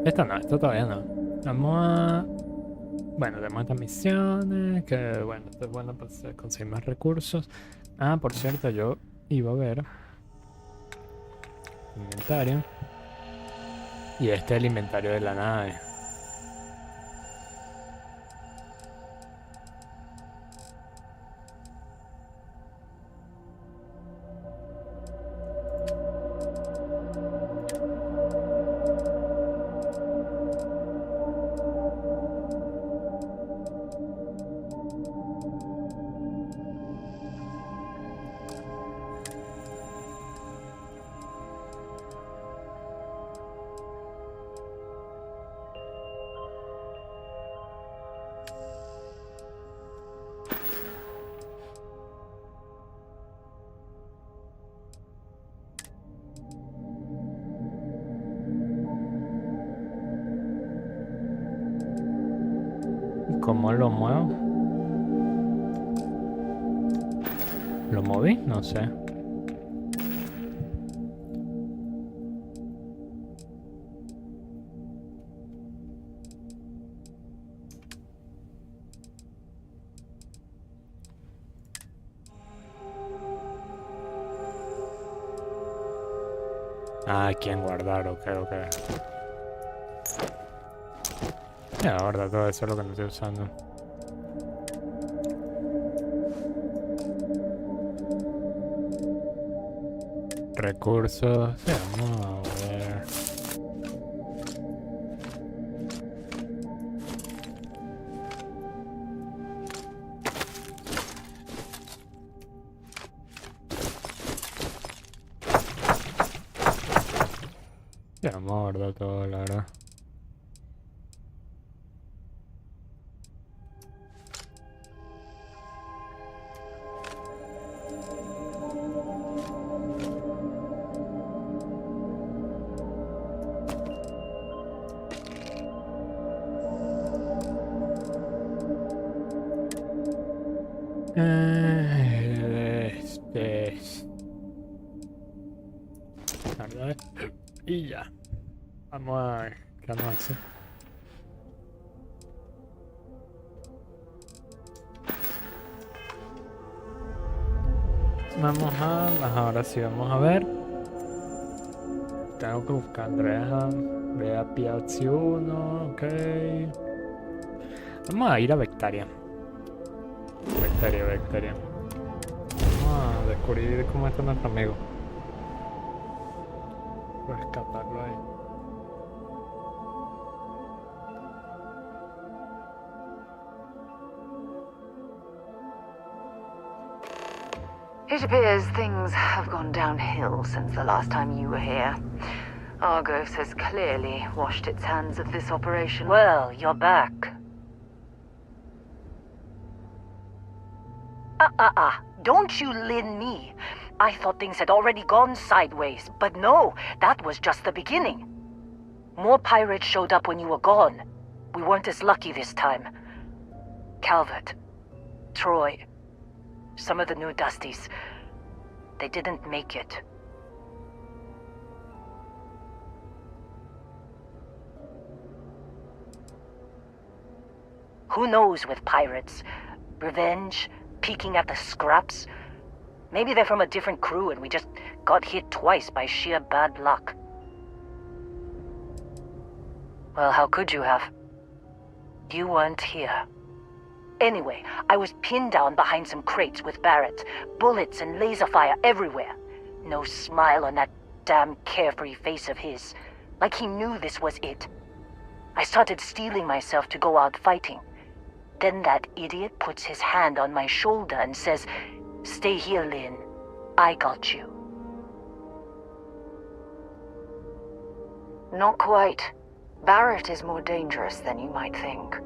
Esta no, esta todavía no. Vamos a... Bueno, tenemos estas misiones, que bueno, esto es bueno para conseguir más recursos. Ah, por cierto, yo iba a ver inventario. Y este es el inventario de la nave. ¿Cómo lo muevo? ¿Lo moví? No sé. Ah, aquí en guardar, ok. Ya, guarda todo eso es lo que no estoy usando. Recursos. Sí, vamos a ver. Ya, vamos a guardar todo, la verdad. Este... ¿Verdad? Y ya. Vamos a ver qué vamos a hacer. Ahora sí vamos a ver. Tengo que buscar Andrea. Ve a Piazzi 1, ok. Vamos a ir a Vectaria. Vectaria. Vamos a descubrir cómo está nuestro amigo. Voy a escaparlo ahí. It appears things have gone downhill since the last time you were here. Argos has clearly washed its hands of this operation. Well, you're back. Don't you lin me. I thought things had already gone sideways, but no, that was just the beginning. More pirates showed up when you were gone. We weren't as lucky this time. Calvert, Troy, some of the new Dusties, they didn't make it. Who knows with pirates? Revenge? Peeking at the scraps? Maybe they're from a different crew and we just got hit twice by sheer bad luck. Well, how could you have? You weren't here. Anyway, I was pinned down behind some crates with Barrett. Bullets and laser fire everywhere. No smile on that damn carefree face of his. Like he knew this was it. I started steeling myself to go out fighting. Then that idiot puts his hand on my shoulder and says, "Stay here, Lynn. I got you." Not quite. Barrett is more dangerous than you might think.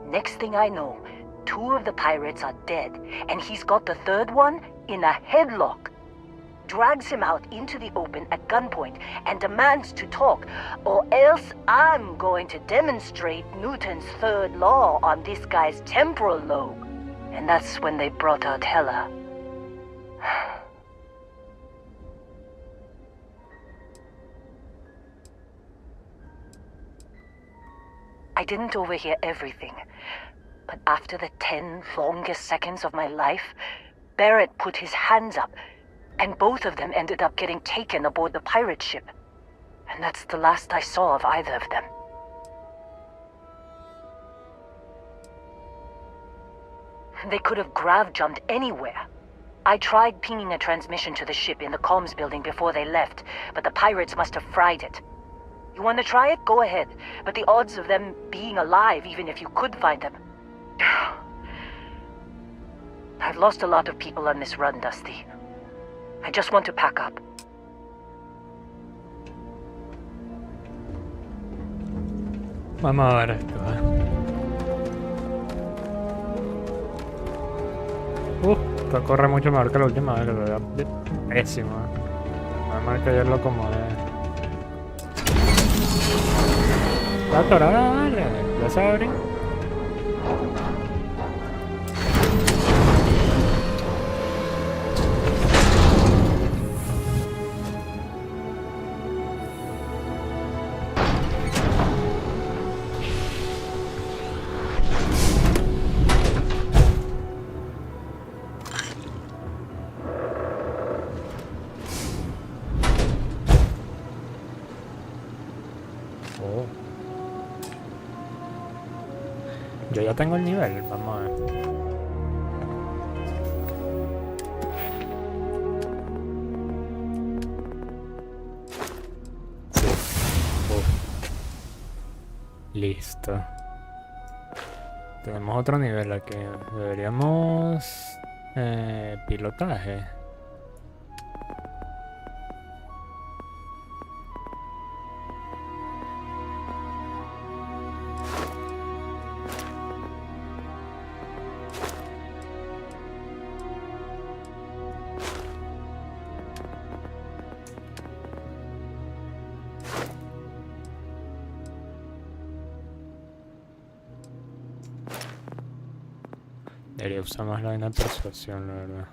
Next thing I know, 2 of the pirates are dead, and he's got the 3rd one in a headlock. Drags him out into the open at gunpoint and demands to talk, or else I'm going to demonstrate Newton's 3rd law on this guy's temporal lobe. And that's when they brought out Hela. I didn't overhear everything, but after the 10 longest seconds of my life, Barrett put his hands up, and both of them ended up getting taken aboard the pirate ship. And that's the last I saw of either of them. They could have grav-jumped anywhere. I tried pinging a transmission to the ship in the comms building before they left, but the pirates must have fried it. You want to try it? Go ahead. But the odds of them being alive, even if you could find them... I've lost a lot of people on this run, Dusty. I just want to pack up. Vamos a ver esto, esto corre mucho mejor que la última vez, lo veo pésimo, Normal que ayer lo acomodé. Está atorada, vale. Ya se abre. Yo ya tengo el nivel, vamos a ver. Listo. Tenemos otro nivel aquí. Deberíamos... pilotaje. Debería usar más la vaina de persuasión, la verdad.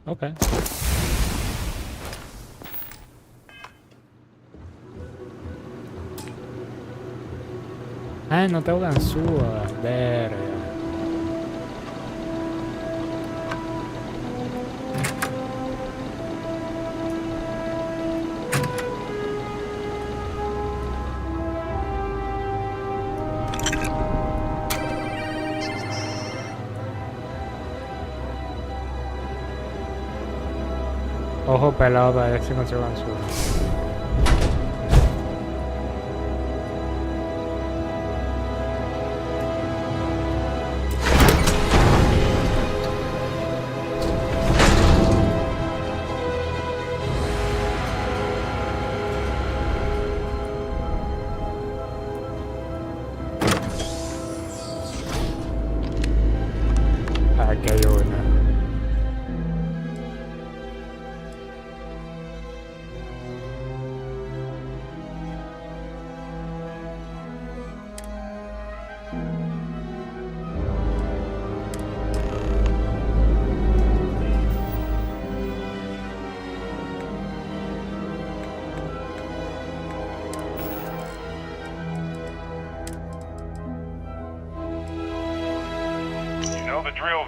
Okay. Ah, no tengo ganzúas, verga. Ojo pelado para ver si consigo ganzúas. Aquí hay una.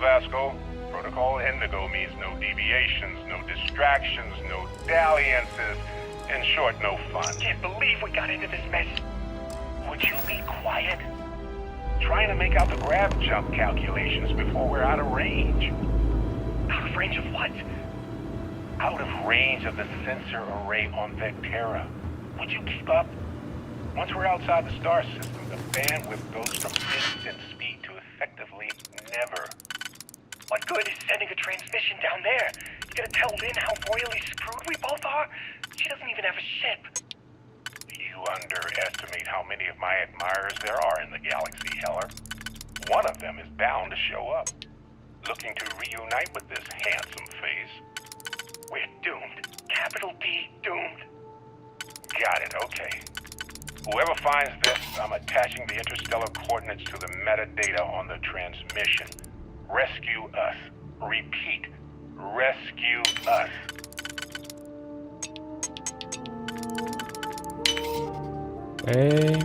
Vasco. Protocol Indigo means no deviations, no distractions, no dalliances. In short, no fun. Can't believe we got into this mess. Would you be quiet? Trying to make out the grav jump calculations before we're out of range. Out of range of what? Out of range of the sensor array on Vectera. Would you keep up? Once we're outside the star system, the bandwidth goes from instant speed to effectively never. What good is sending a transmission down there? You gonna tell Lynn how royally screwed we both are? She doesn't even have a ship. You underestimate how many of my admirers there are in the galaxy, Heller. One of them is bound to show up, looking to reunite with this handsome face. We're doomed. Capital D doomed. Got it, okay. Whoever finds this, I'm attaching the interstellar coordinates to the metadata on the transmission. Rescue us. Repeat. Rescue us. Hey.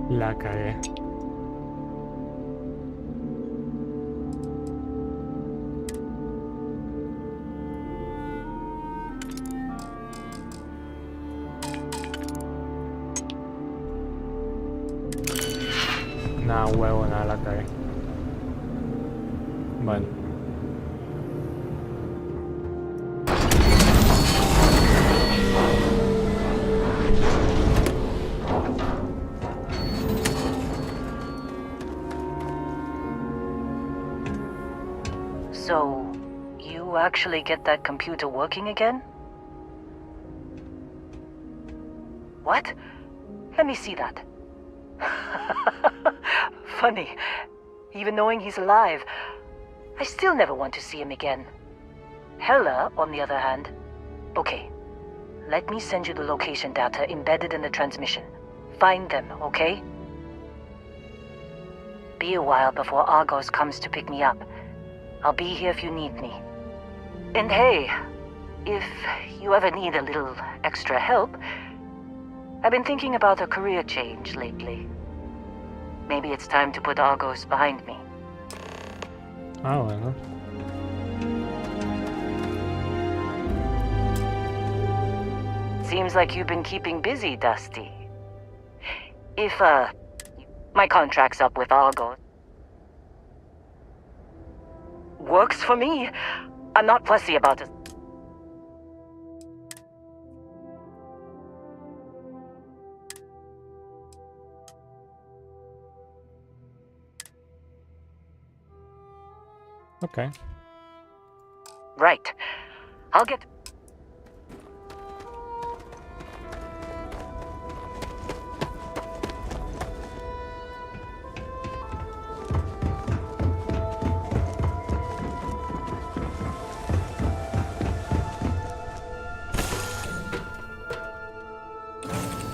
La cagué. Nah, huevo, nada, la cagué. Bueno. So, you actually get that computer working again? What? Let me see that. Funny. Even knowing he's alive, I still never want to see him again. Hella, on the other hand. Okay. Let me send you the location data embedded in the transmission. Find them, okay? Be a while before Argos comes to pick me up. I'll be here if you need me. And hey, if you ever need a little extra help, I've been thinking about a career change lately. Maybe it's time to put Argos behind me. Ah, bueno. Seems like you've been keeping busy, Dusty. If, my contract's up with Argos. Works for me. I'm not fussy about it. Okay. Right. I'll get...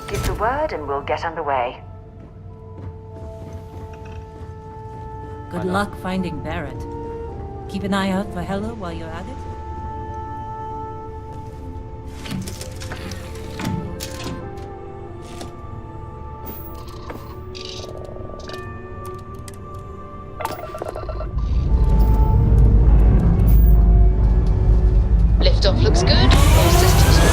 Give the word and we'll get underway. Good luck finding Barrett. Keep an eye out for Hella while you're at it. Liftoff looks good. All systems go.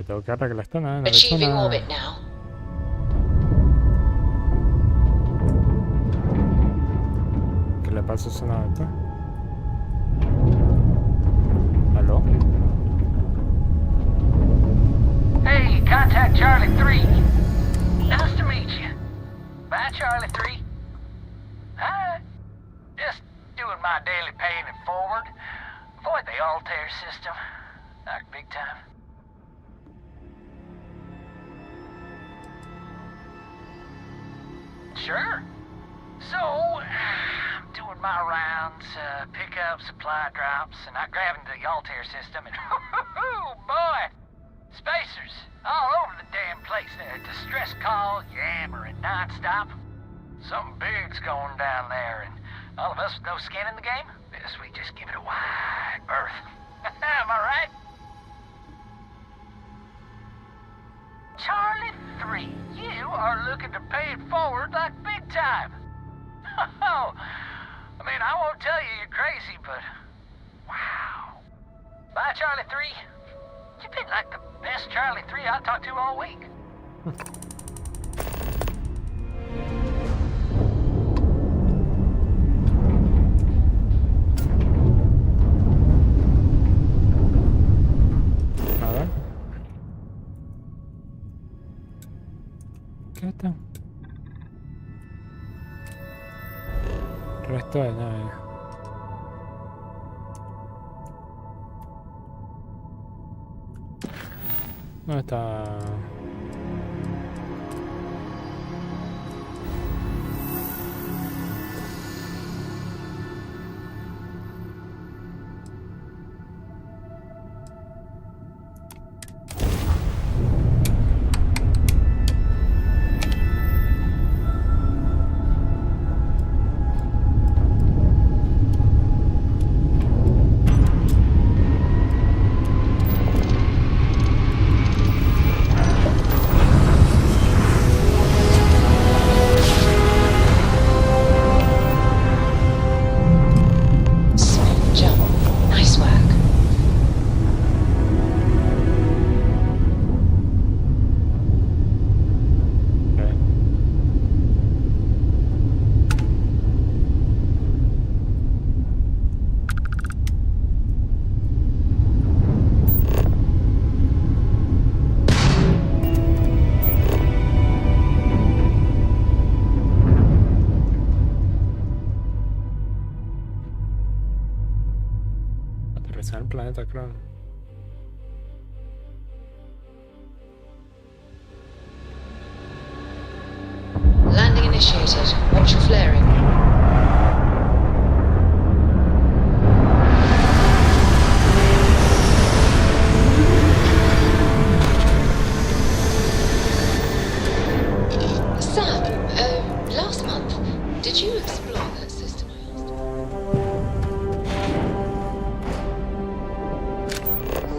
Y tengo que arreglar esta nave. No le he hecho Achieving nada. orbit now. ¿Qué le pasa a esa nave, pues? ¿Aló? Hey, contact Charlie 3. Nice to meet you. Bye, Charlie 3. Hi. Just doing my daily paying it forward. Avoid the Altair system. Like big time. Sure. So, I'm doing my rounds, pick up supply drops, and I grab into the Altair system, and oh boy! Spacers all over the damn place there. Distress call, yammering nonstop. Something big's going down there, and all of us with no skin in the game, best we just give it a wide berth. Am I right? Charlie 3, you are looking to pay it forward like big time. Oh, I mean, I won't tell you you're crazy, but wow. Bye, Charlie 3. You've been like the best Charlie 3 I talked to all week. A ver. ¿Qué está? Resto de nave. ¿Dónde está? Aterrizar el planeta, claro. Landing initiated. Watch for flaring. Sam, last month, did you explore that system I asked about?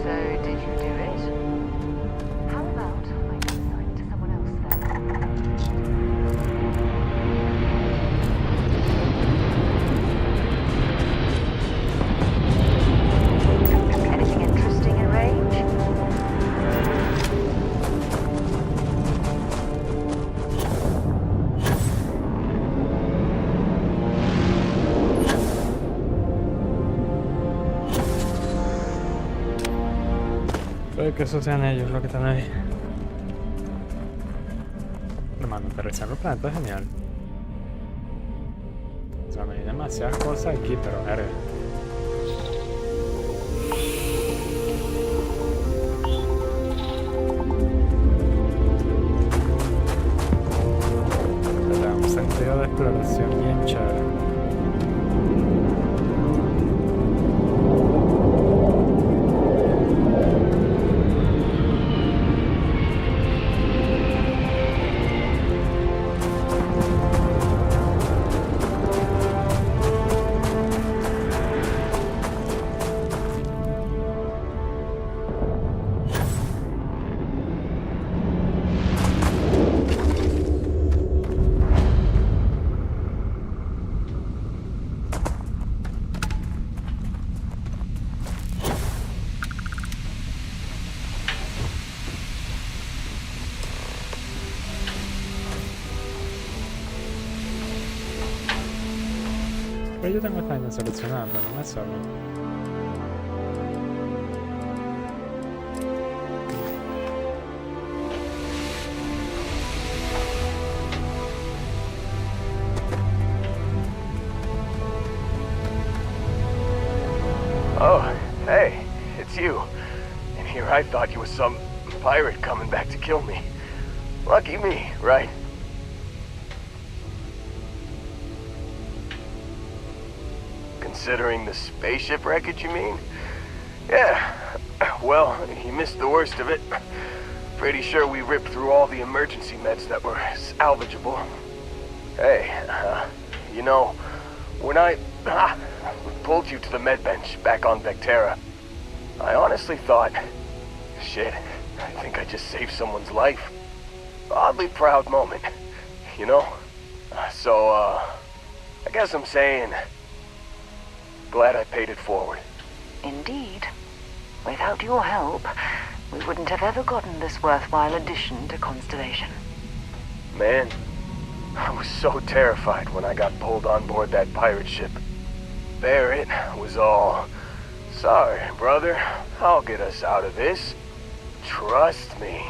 So, did you do it? How about I assign it to someone else then? Anything interesting in range? Puede que esos sean ellos los que están ahí. Hermano, aterrizar los planetas es genial. O sea, me hay demasiadas cosas aquí, pero verga. Le da un sentido de exploración bien chévere. Pero yo tengo esta vaina seleccionada, pero no me sale. Oh, hey, it's you. And here I thought you was some pirate coming back to kill me. Lucky me, right? Considering the spaceship wreckage, you mean? Yeah, well, you missed the worst of it. Pretty sure we ripped through all the emergency meds that were salvageable. Hey, you know, when I pulled you to the med bench back on Vectera, I honestly thought, shit, I think I just saved someone's life. Oddly proud moment, you know? So, I guess I'm saying, glad I paid it forward. Indeed. Without your help, we wouldn't have ever gotten this worthwhile addition to Constellation. Man, I was so terrified when I got pulled on board that pirate ship. Barrett was all, sorry, brother, I'll get us out of this. Trust me.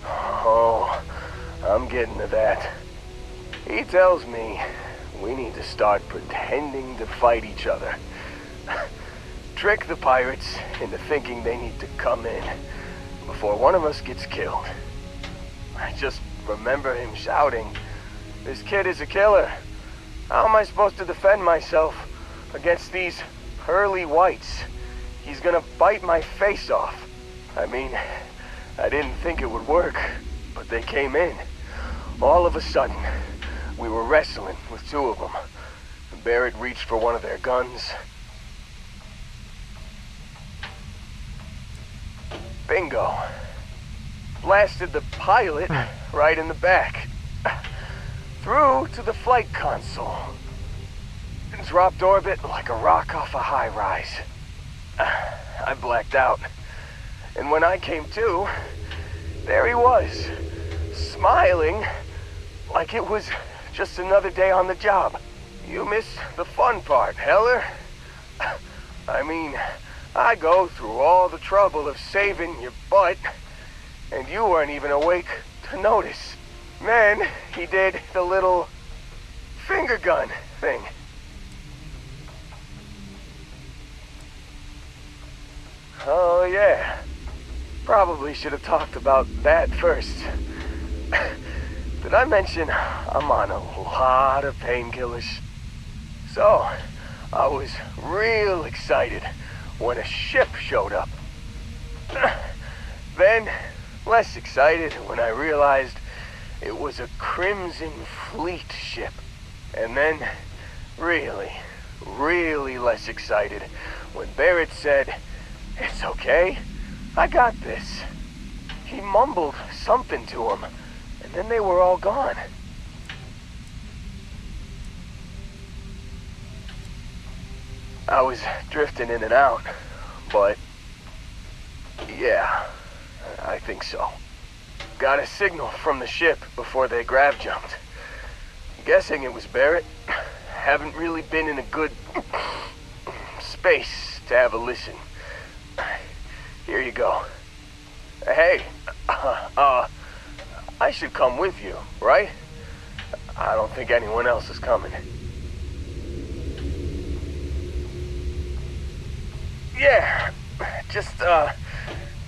Oh, I'm getting to that. He tells me we need to start pretending to fight each other. Trick the pirates into thinking they need to come in before one of us gets killed. I just remember him shouting, "This kid is a killer. How am I supposed to defend myself against these pearly whites? He's gonna bite my face off." I mean, I didn't think it would work, but they came in. All of a sudden, we were wrestling with two of them. Barrett reached for one of their guns. Bingo. Blasted the pilot right in the back. Through to the flight console. Dropped orbit like a rock off a high-rise. I blacked out. And when I came to, there he was, smiling like it was just another day on the job. You missed the fun part, Heller. I mean, I go through all the trouble of saving your butt, and you weren't even awake to notice. Then he did the little finger gun thing. Oh yeah, probably should have talked about that first. Did I mention I'm on a lot of painkillers? So, I was real excited when a ship showed up. Then, less excited when I realized it was a Crimson Fleet ship. And then, really, really less excited when Barrett said, "It's okay, I got this." He mumbled something to him, and then they were all gone. I was drifting in and out, but yeah, I think so. Got a signal from the ship before they grav jumped. Guessing it was Barrett. Haven't really been in a good space to have a listen. Here you go. Hey, I should come with you, right? I don't think anyone else is coming. Yeah, just,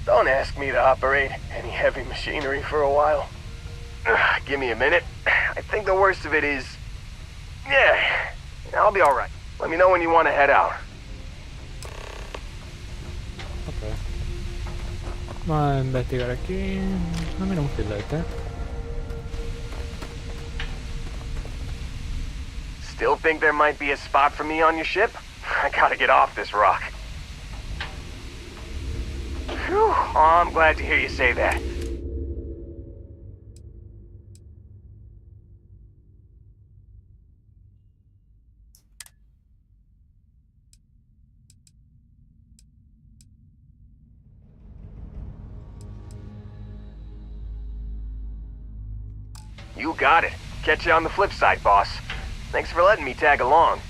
don't ask me to operate any heavy machinery for a while. Give me a minute. I think the worst of it is... Yeah, I'll be alright. Let me know when you want to head out. Ok. Vamos a investigar aquí. Ah, mira un filete. Still think there might be a spot for me on your ship? I gotta get off this rock. Whew, oh, I'm glad to hear you say that. You got it. Catch you on the flip side, boss. Thanks for letting me tag along.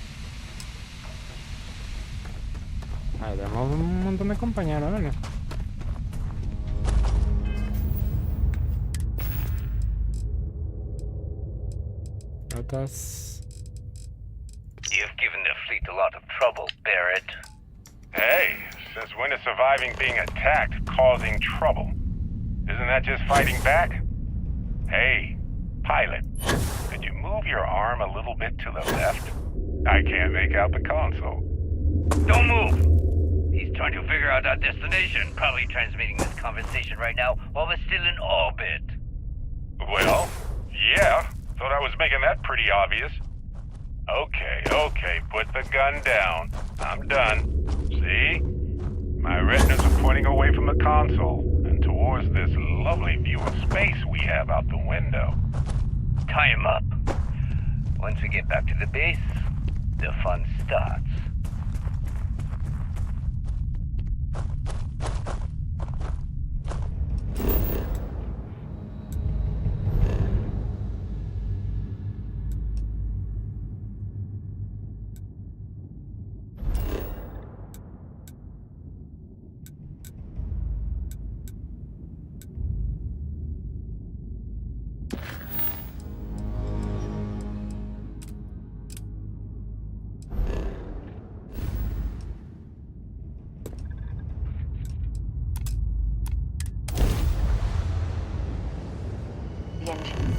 Ahí tenemos un montón de compañeros, ¿vale? Notas. You've given the fleet a lot of trouble, Barrett. Hey, since when is surviving being attacked causing trouble? Isn't that just fighting back? Hey, pilot, could you move your arm a little bit to the left? I can't make out the console. Don't move! He's trying to figure out our destination, probably transmitting this conversation right now while we're still in orbit. Well, yeah, thought I was making that pretty obvious. Okay, put the gun down. I'm done. See? My retinas are pointing away from the console and towards this lovely view of space we have out the window. Tie him up. Once we get back to the base, the fun starts. The engines.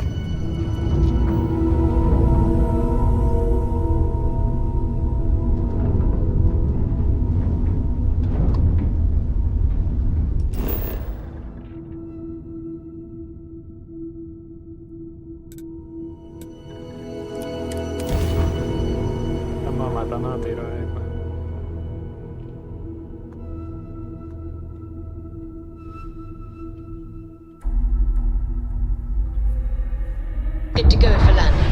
Estamos matando a tiro de... Good to go for landing.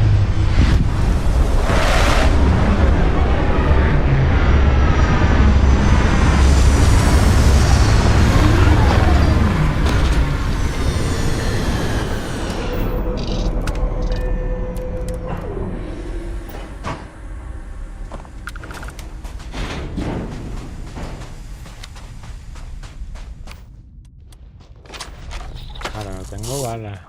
Ahora no tengo balas.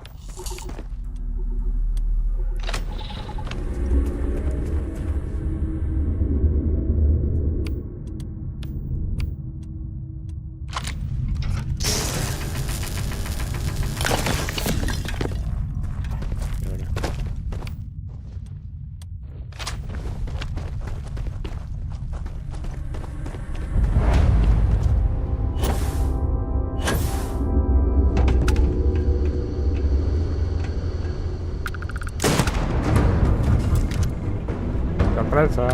Sorpresa.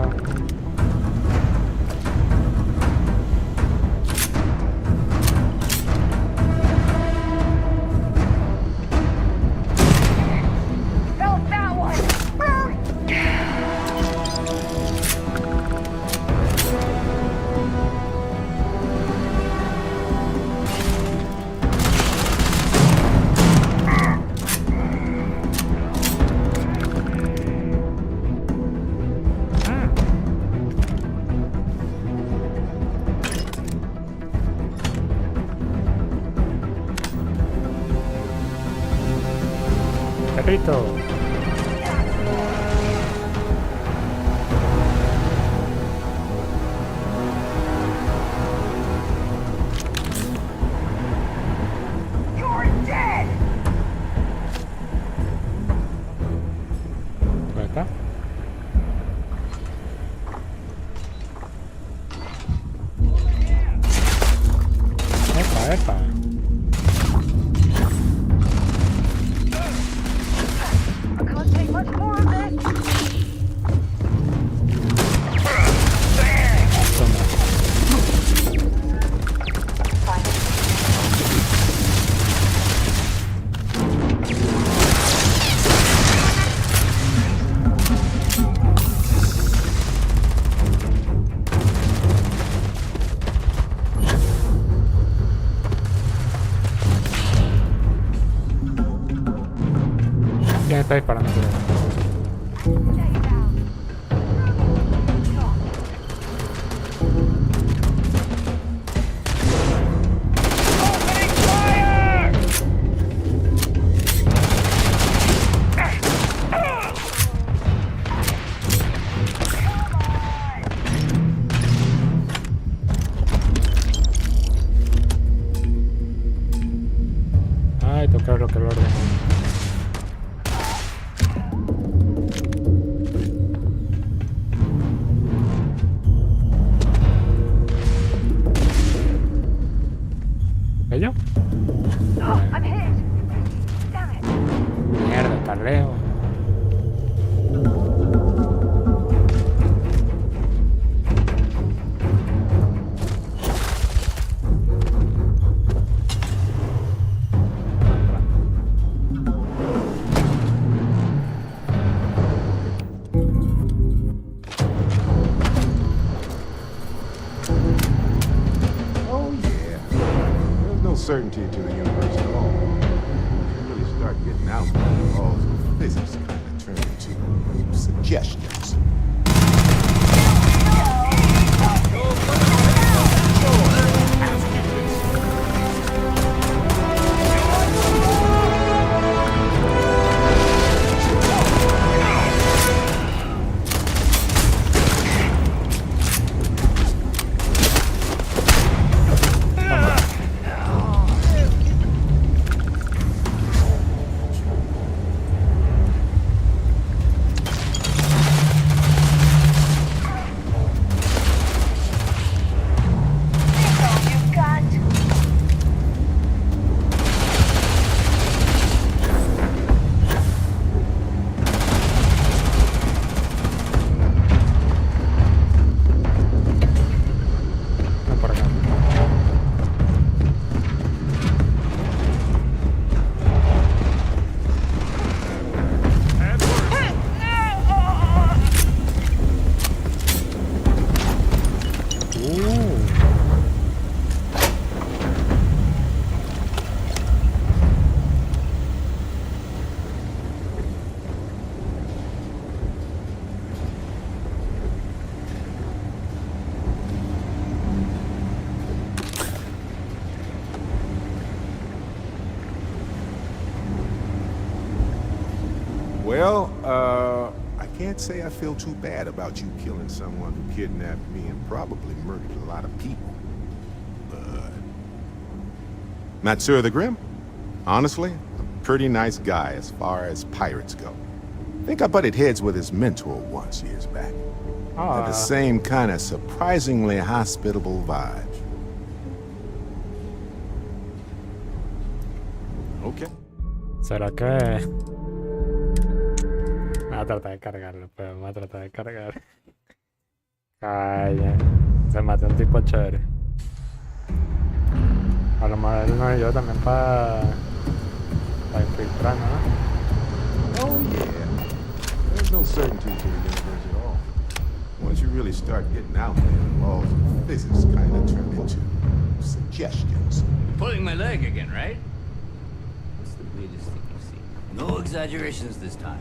Felt that one! Cuidadito. ¿Dónde está? Epa, epa. ¿Quién está disparando? Ay, toca lo que lo ordeno. ¿Ello? Mierda, está lejos. Certainty to the universe at all. You really start getting out there, the laws of physics kind of turn into suggestions. Well, I can't say I feel too bad about you killing someone who kidnapped me and probably murdered a lot of people. But Matsura the Grim? Honestly, a pretty nice guy as far as pirates go. I think I butted heads with his mentor once years back. Had the same kind of surprisingly hospitable vibe. Okay. ¿Será que...? Me va a tratar de cargarlo, pero me va a tratar de cargar. Calla. Se mató un tipo chévere. A lo mejor él no y yo también para infiltrar, ¿no? Oh yeah. There's no certainty to the universe at all. Once you really start getting out there, the laws of physics kind of turn into suggestions. You're pulling my leg again, right? What's the weirdest thing you've seen? No exaggerations this time.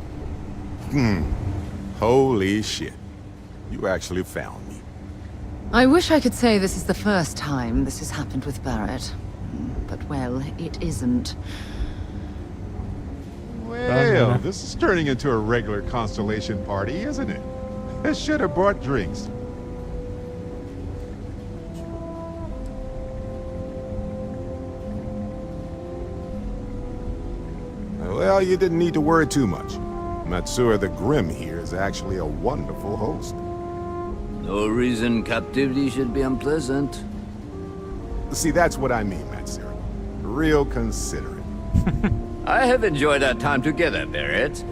Holy shit. You actually found me. I wish I could say this is the first time this has happened with Barrett. But, well, it isn't. Well, this is turning into a regular constellation party, isn't it? I should have brought drinks. Well, you didn't need to worry too much. Matsura the Grim here is actually a wonderful host. No reason captivity should be unpleasant. See, that's what I mean, Matsura. Real considerate. I have enjoyed our time together, Barrett.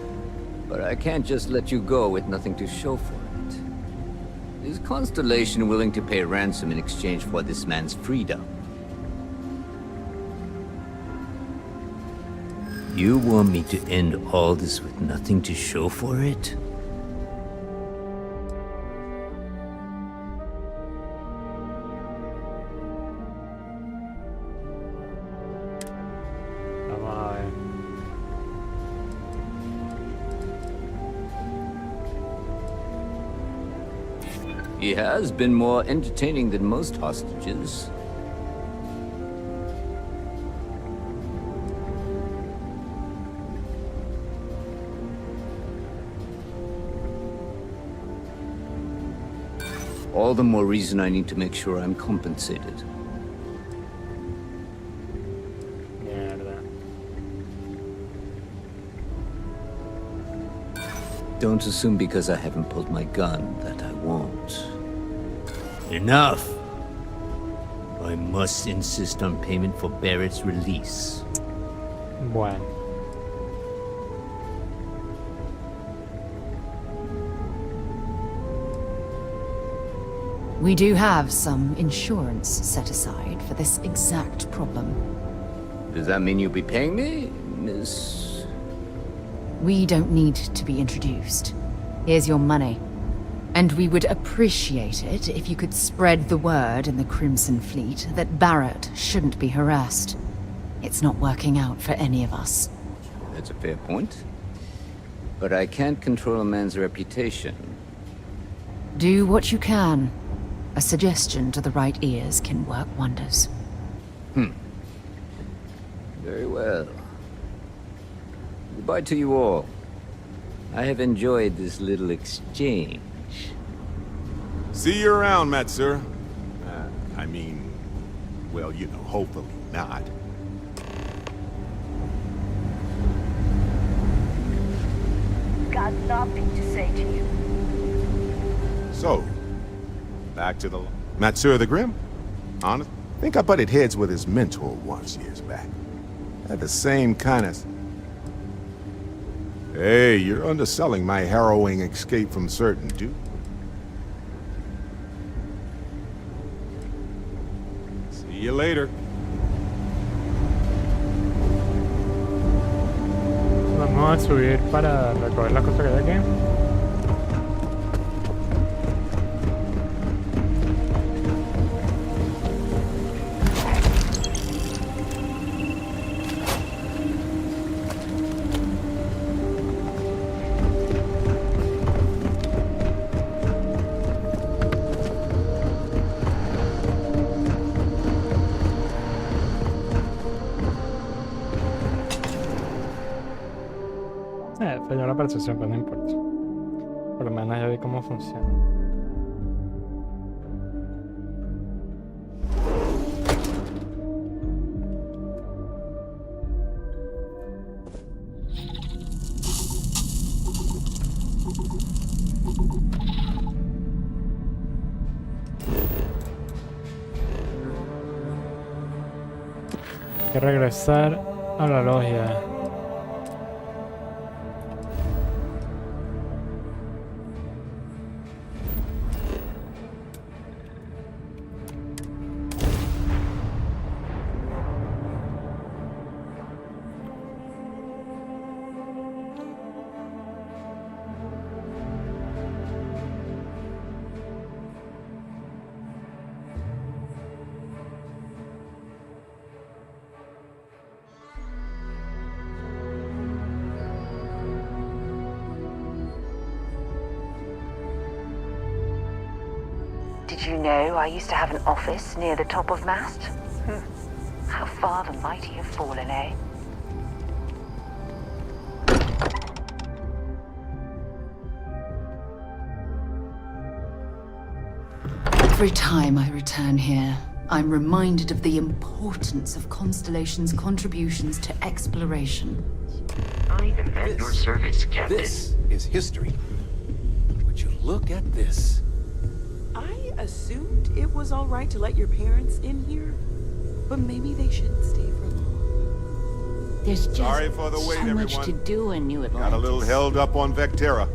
But I can't just let you go with nothing to show for it. Is Constellation willing to pay ransom in exchange for this man's freedom? You want me to end all this with nothing to show for it? He has been more entertaining than most hostages. All the more reason I need to make sure I'm compensated. Don't assume because I haven't pulled my gun that I won't. Enough! I must insist on payment for Barrett's release. Bueno. We do have some insurance set aside for this exact problem. Does that mean you'll be paying me, Miss... We don't need to be introduced. Here's your money. And we would appreciate it if you could spread the word in the Crimson Fleet that Barrett shouldn't be harassed. It's not working out for any of us. That's a fair point. But I can't control a man's reputation. Do what you can. A suggestion to the right ears can work wonders. Very well. Goodbye to you all. I have enjoyed this little exchange. See you around, Matsura. I mean, well, you know, hopefully not. Got nothing to say to you. So, back to the... Matsura the Grim? Honest? I think I butted heads with his mentor once years back. Had the same kind of... Hey, you're underselling my harrowing escape from certain dude. See you later. Vamos a subir para recoger la cosa que hay aquí. Falló la percepción, pero no importa. Por lo menos ya vi cómo funciona. Hay que regresar a la logia. Did you know I used to have an office near the top of Mast? How far the mighty have fallen, eh? Every time I return here, I'm reminded of the importance of Constellation's contributions to exploration. I am at your service, Captain. This is history. Would you look at this? I assumed it was all right to let your parents in here, but maybe they shouldn't stay for long. There's just Sorry for the wait, so much everyone. to do in New Atlantis. Got a little held up on Vectera.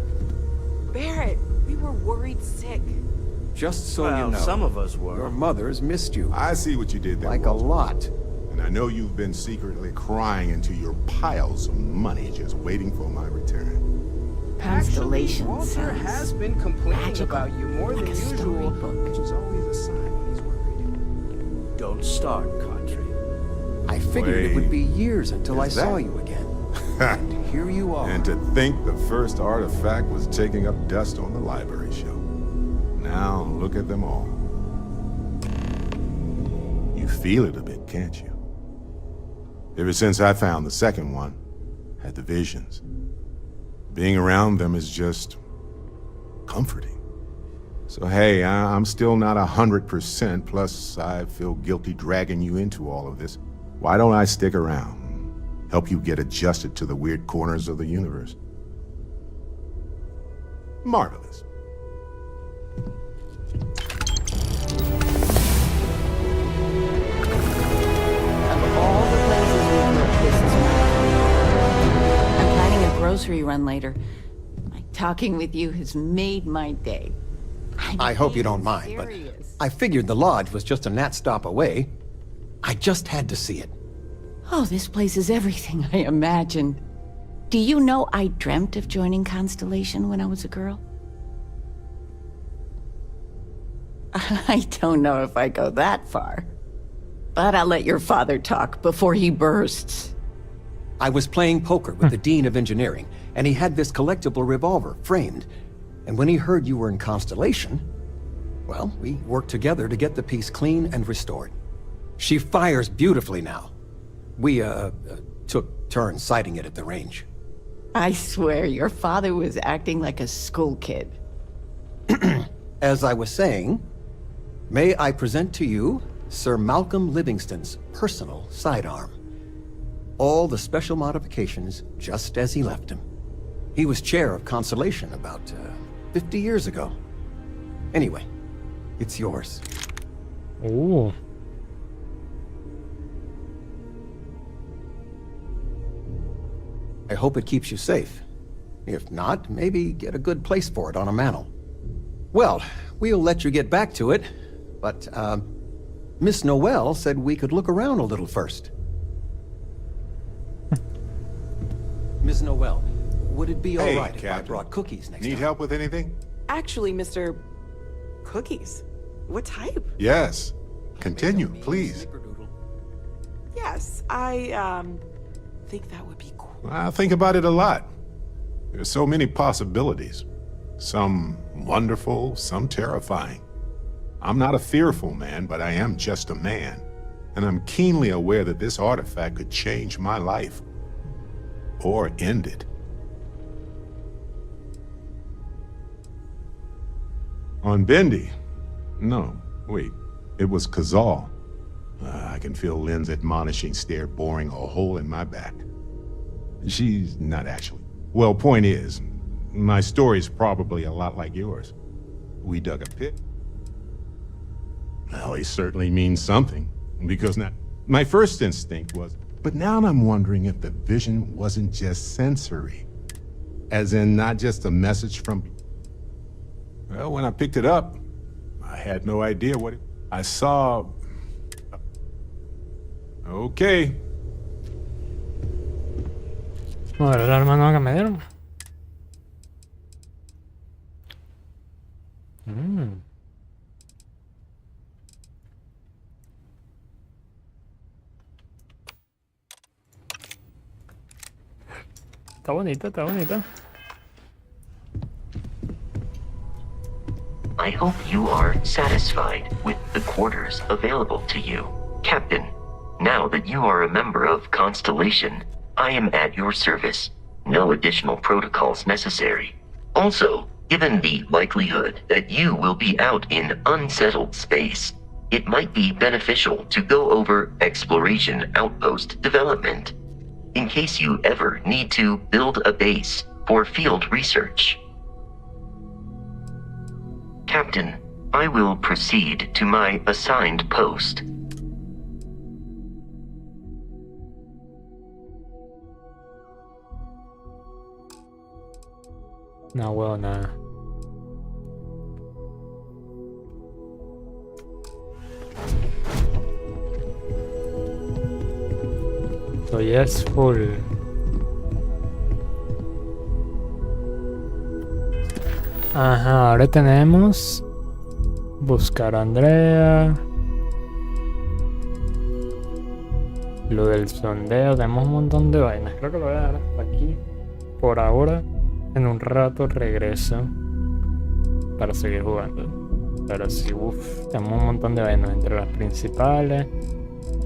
Barrett, we were worried sick. Just so Well, you know, some of us were. Your mother's missed you. I see what you did there, Like a Walter. lot. And I know you've been secretly crying into your piles of money just waiting for my return. Constellation Walter sounds has been complaining magical, about you more like than a usual, storybook. which is always a sign when he's worried. Don't start, Country. I figured it would be years until I Is saw that- you again. And here you are. And to think the first artifact was taking up dust on the library shelf. Now look at them all. You feel it a bit, can't you? Ever since I found the second one, had the visions. Being around them is just comforting. So hey, I'm still not 100%, plus I feel guilty dragging you into all of this. Why don't I stick around? Help you get adjusted to the weird corners of the universe. Marvelous. Of all the places we've looked, this is my favorite. I'm planning a grocery run later. Talking with you has made my day. I hope you don't mind, but I figured the lodge was just a gnat stop away. I just had to see it. Oh, this place is everything I imagined. Do you know I dreamt of joining Constellation when I was a girl? I don't know if I go that far. But I'll let your father talk before he bursts. I was playing poker with the Dean of Engineering, and he had this collectible revolver framed. And when he heard you were in Constellation, well, we worked together to get the piece clean and restored. She fires beautifully now. We, took turns sighting it at the range. I swear, your father was acting like a school kid. As I was saying, may I present to you Sir Malcolm Livingston's personal sidearm. All the special modifications just as he left him. He was chair of Constellation about 50 years ago. Anyway, it's yours. Oh. I hope it keeps you safe. If not, maybe get a good place for it on a mantle. Well, we'll let you get back to it, but, Miss Noel said we could look around a little first. Ms. Noel, would it be all right if I brought cookies next time? Need help with anything? Actually, Mr. Cookies. What type? Yes. Continue, please. Yes, I, think that would be cool. I think about it a lot. There's so many possibilities. Some wonderful, some terrifying. I'm not a fearful man, but I am just a man. And I'm keenly aware that this artifact could change my life. Or end it. On Bendy? No, wait. It was Kazal. I can feel Lynn's admonishing stare boring a hole in my back. She's not actually. Well, point is, my story's probably a lot like yours. We dug a pit. Well, he certainly means something, because now, my first instinct was, but now I'm wondering if the vision wasn't just sensory. As in, not just a message from... Well, when I picked it up, I had no idea what it... I saw... Okay. A ver, el hermano que me dieron. Está bonita, está bonita. I hope you are satisfied with the quarters available to you, Captain. Now that you are a member of Constellation, I am at your service. No additional protocols necessary. Also, Given the likelihood that you will be out in unsettled space, it might be beneficial to go over exploration outpost development, in case you ever need to build a base for field research. Captain, I will proceed to my assigned post. No, well, nada. So yes, full. Ajá, ahora tenemos buscar a Andrea. Lo del sondeo, tenemos un montón de vainas. Creo que lo voy a dejar hasta aquí por ahora. En un rato regreso para seguir jugando. Pero sí, tenemos un montón de vainas entre las principales.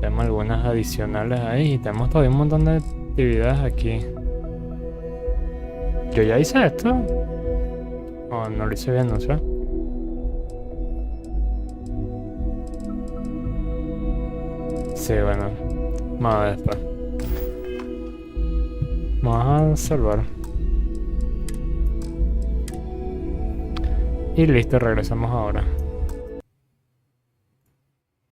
Tenemos algunas adicionales ahí y tenemos todavía un montón de actividades aquí. ¿Yo ya hice esto? ¿O no lo hice bien? No sé. Sí, bueno. Vamos a ver después. Vamos a salvar. Y listo, regresamos ahora.